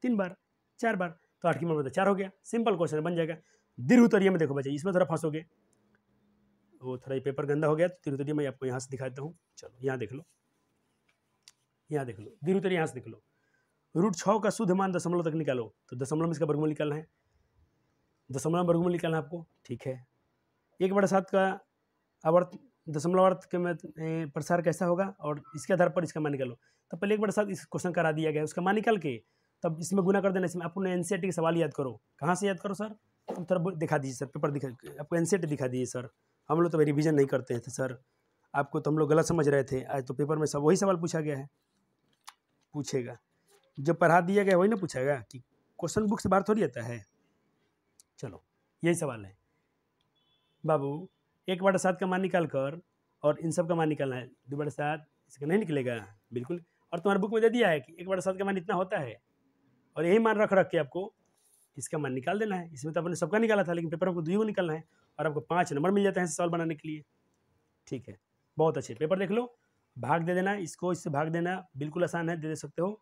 3 बार 4 बार, तो 8 की बारंबारता 4 हो गया, सिंपल क्वेश्चन बन जाएगा। दीर्घोत्तरीय में देखो बच्चे, इसमें थोड़ा फंसोगे, वो थोड़ा ये पेपर गंदा हो गया, तो दीर्घोत्तरीय मैं आपको यहाँ से दिखाता हूँ। चलो यहाँ देख लो, यहाँ देख लो, दीर्घोत्तरीय यहाँ से देख लो। √6 का शुद्ध मान दशमलव तक निकालो, तो दशमलव में इसका वर्गमूल निकालना है, दशमलव वर्गमूल निकालना है आपको। ठीक है, 1/7 का आवर्त दशमलव अर्थ के में प्रसार कैसा होगा, और इसके आधार पर इसका मान निकालो। तो पहले 1/7 इस क्वेश्चन करा दिया गया है, उसका मान निकाल के तब इसमें गुना कर देना। इसमें आपने एनसीईआरटी के सवाल याद करो, कहाँ से याद करो सर, हम थोड़ा दिखा दीजिए सर, पेपर दिखा, आपको एनसीईआरटी दिखा दीजिए सर, हम लोग तो रिवीजन नहीं करते थे सर, आपको तो हम लोग गलत समझ रहे थे, आज तो पेपर में सब वही सवाल पूछा गया है, पूछेगा जो पढ़ा दिया गया वही ना पूछेगा, कि क्वेश्चन बुक से बाहर थोड़ी आता है। चलो यही सवाल है बाबू, 1/7 का मान निकाल कर और इन सब का मान निकालना है, 2/7 इसका नहीं निकलेगा बिल्कुल, और तुम्हारे बुक में दे दिया है कि 1/7 का मान इतना होता है, और यही मान रख के आपको इसका मान निकाल देना है। इसमें तो आपने सबका निकाला था, लेकिन पेपर में आपको 2 निकालना है, और आपको 5 नंबर मिल जाते हैं सवाल बनाने के लिए। ठीक है, बहुत अच्छे, पेपर देख लो, भाग दे देना इसको, इससे भाग देना बिल्कुल आसान है, दे सकते हो।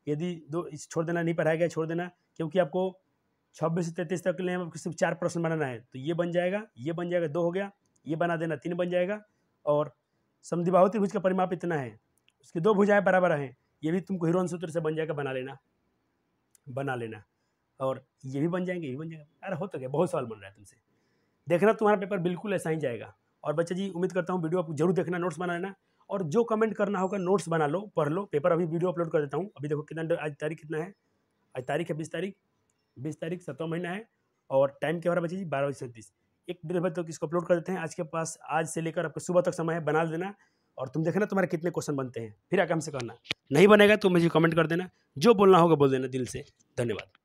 यदि 2 इस छोड़ देना, नहीं पढ़ाया गया छोड़ देना, क्योंकि आपको 26 से 33 तक के लिए आपको सिर्फ 4 प्रश्न बनाना है, तो ये बन जाएगा, ये बन जाएगा, 2 हो गया, ये बना देना 3 बन जाएगा, और समद्विबाहु त्रिभुज का परिमाप इतना है, उसकी 2 भुजाएं बराबर हैं, ये भी तुमको हीरोन सूत्र से बन जाएगा, बना लेना, और ये भी बन जाएंगे, ये भी बन जाएगा। अरे हो तो क्या, बहुत सवाल बन रहा है तुमसे, देखना तुम्हारा पेपर बिल्कुल ऐसा ही जाएगा। और बच्चे जी उम्मीद करता हूँ वीडियो आप जरूर देखना, नोट्स बना लेना, और जो कमेंट करना होगा नोट्स बना लो, पढ़ लो, पेपर अभी वीडियो अपलोड कर देता हूँ। अभी देखो कितना, आज तारीख कितना है, आज तारीख है 20 तारीख 7वां महीना है, और टाइम क्या हो रहा है बच्चे जी 12:37, 1-1.5 बजे तक इसको अपलोड कर देते हैं। आज के पास आज से लेकर आपको सुबह तक समय है, बना देना, और तुम देखना तुम्हारे कितने क्वेश्चन बनते हैं, फिर आगे हमसे करना, नहीं बनेगा तो मुझे कमेंट कर देना, जो बोलना होगा बोल देना दिल से। धन्यवाद।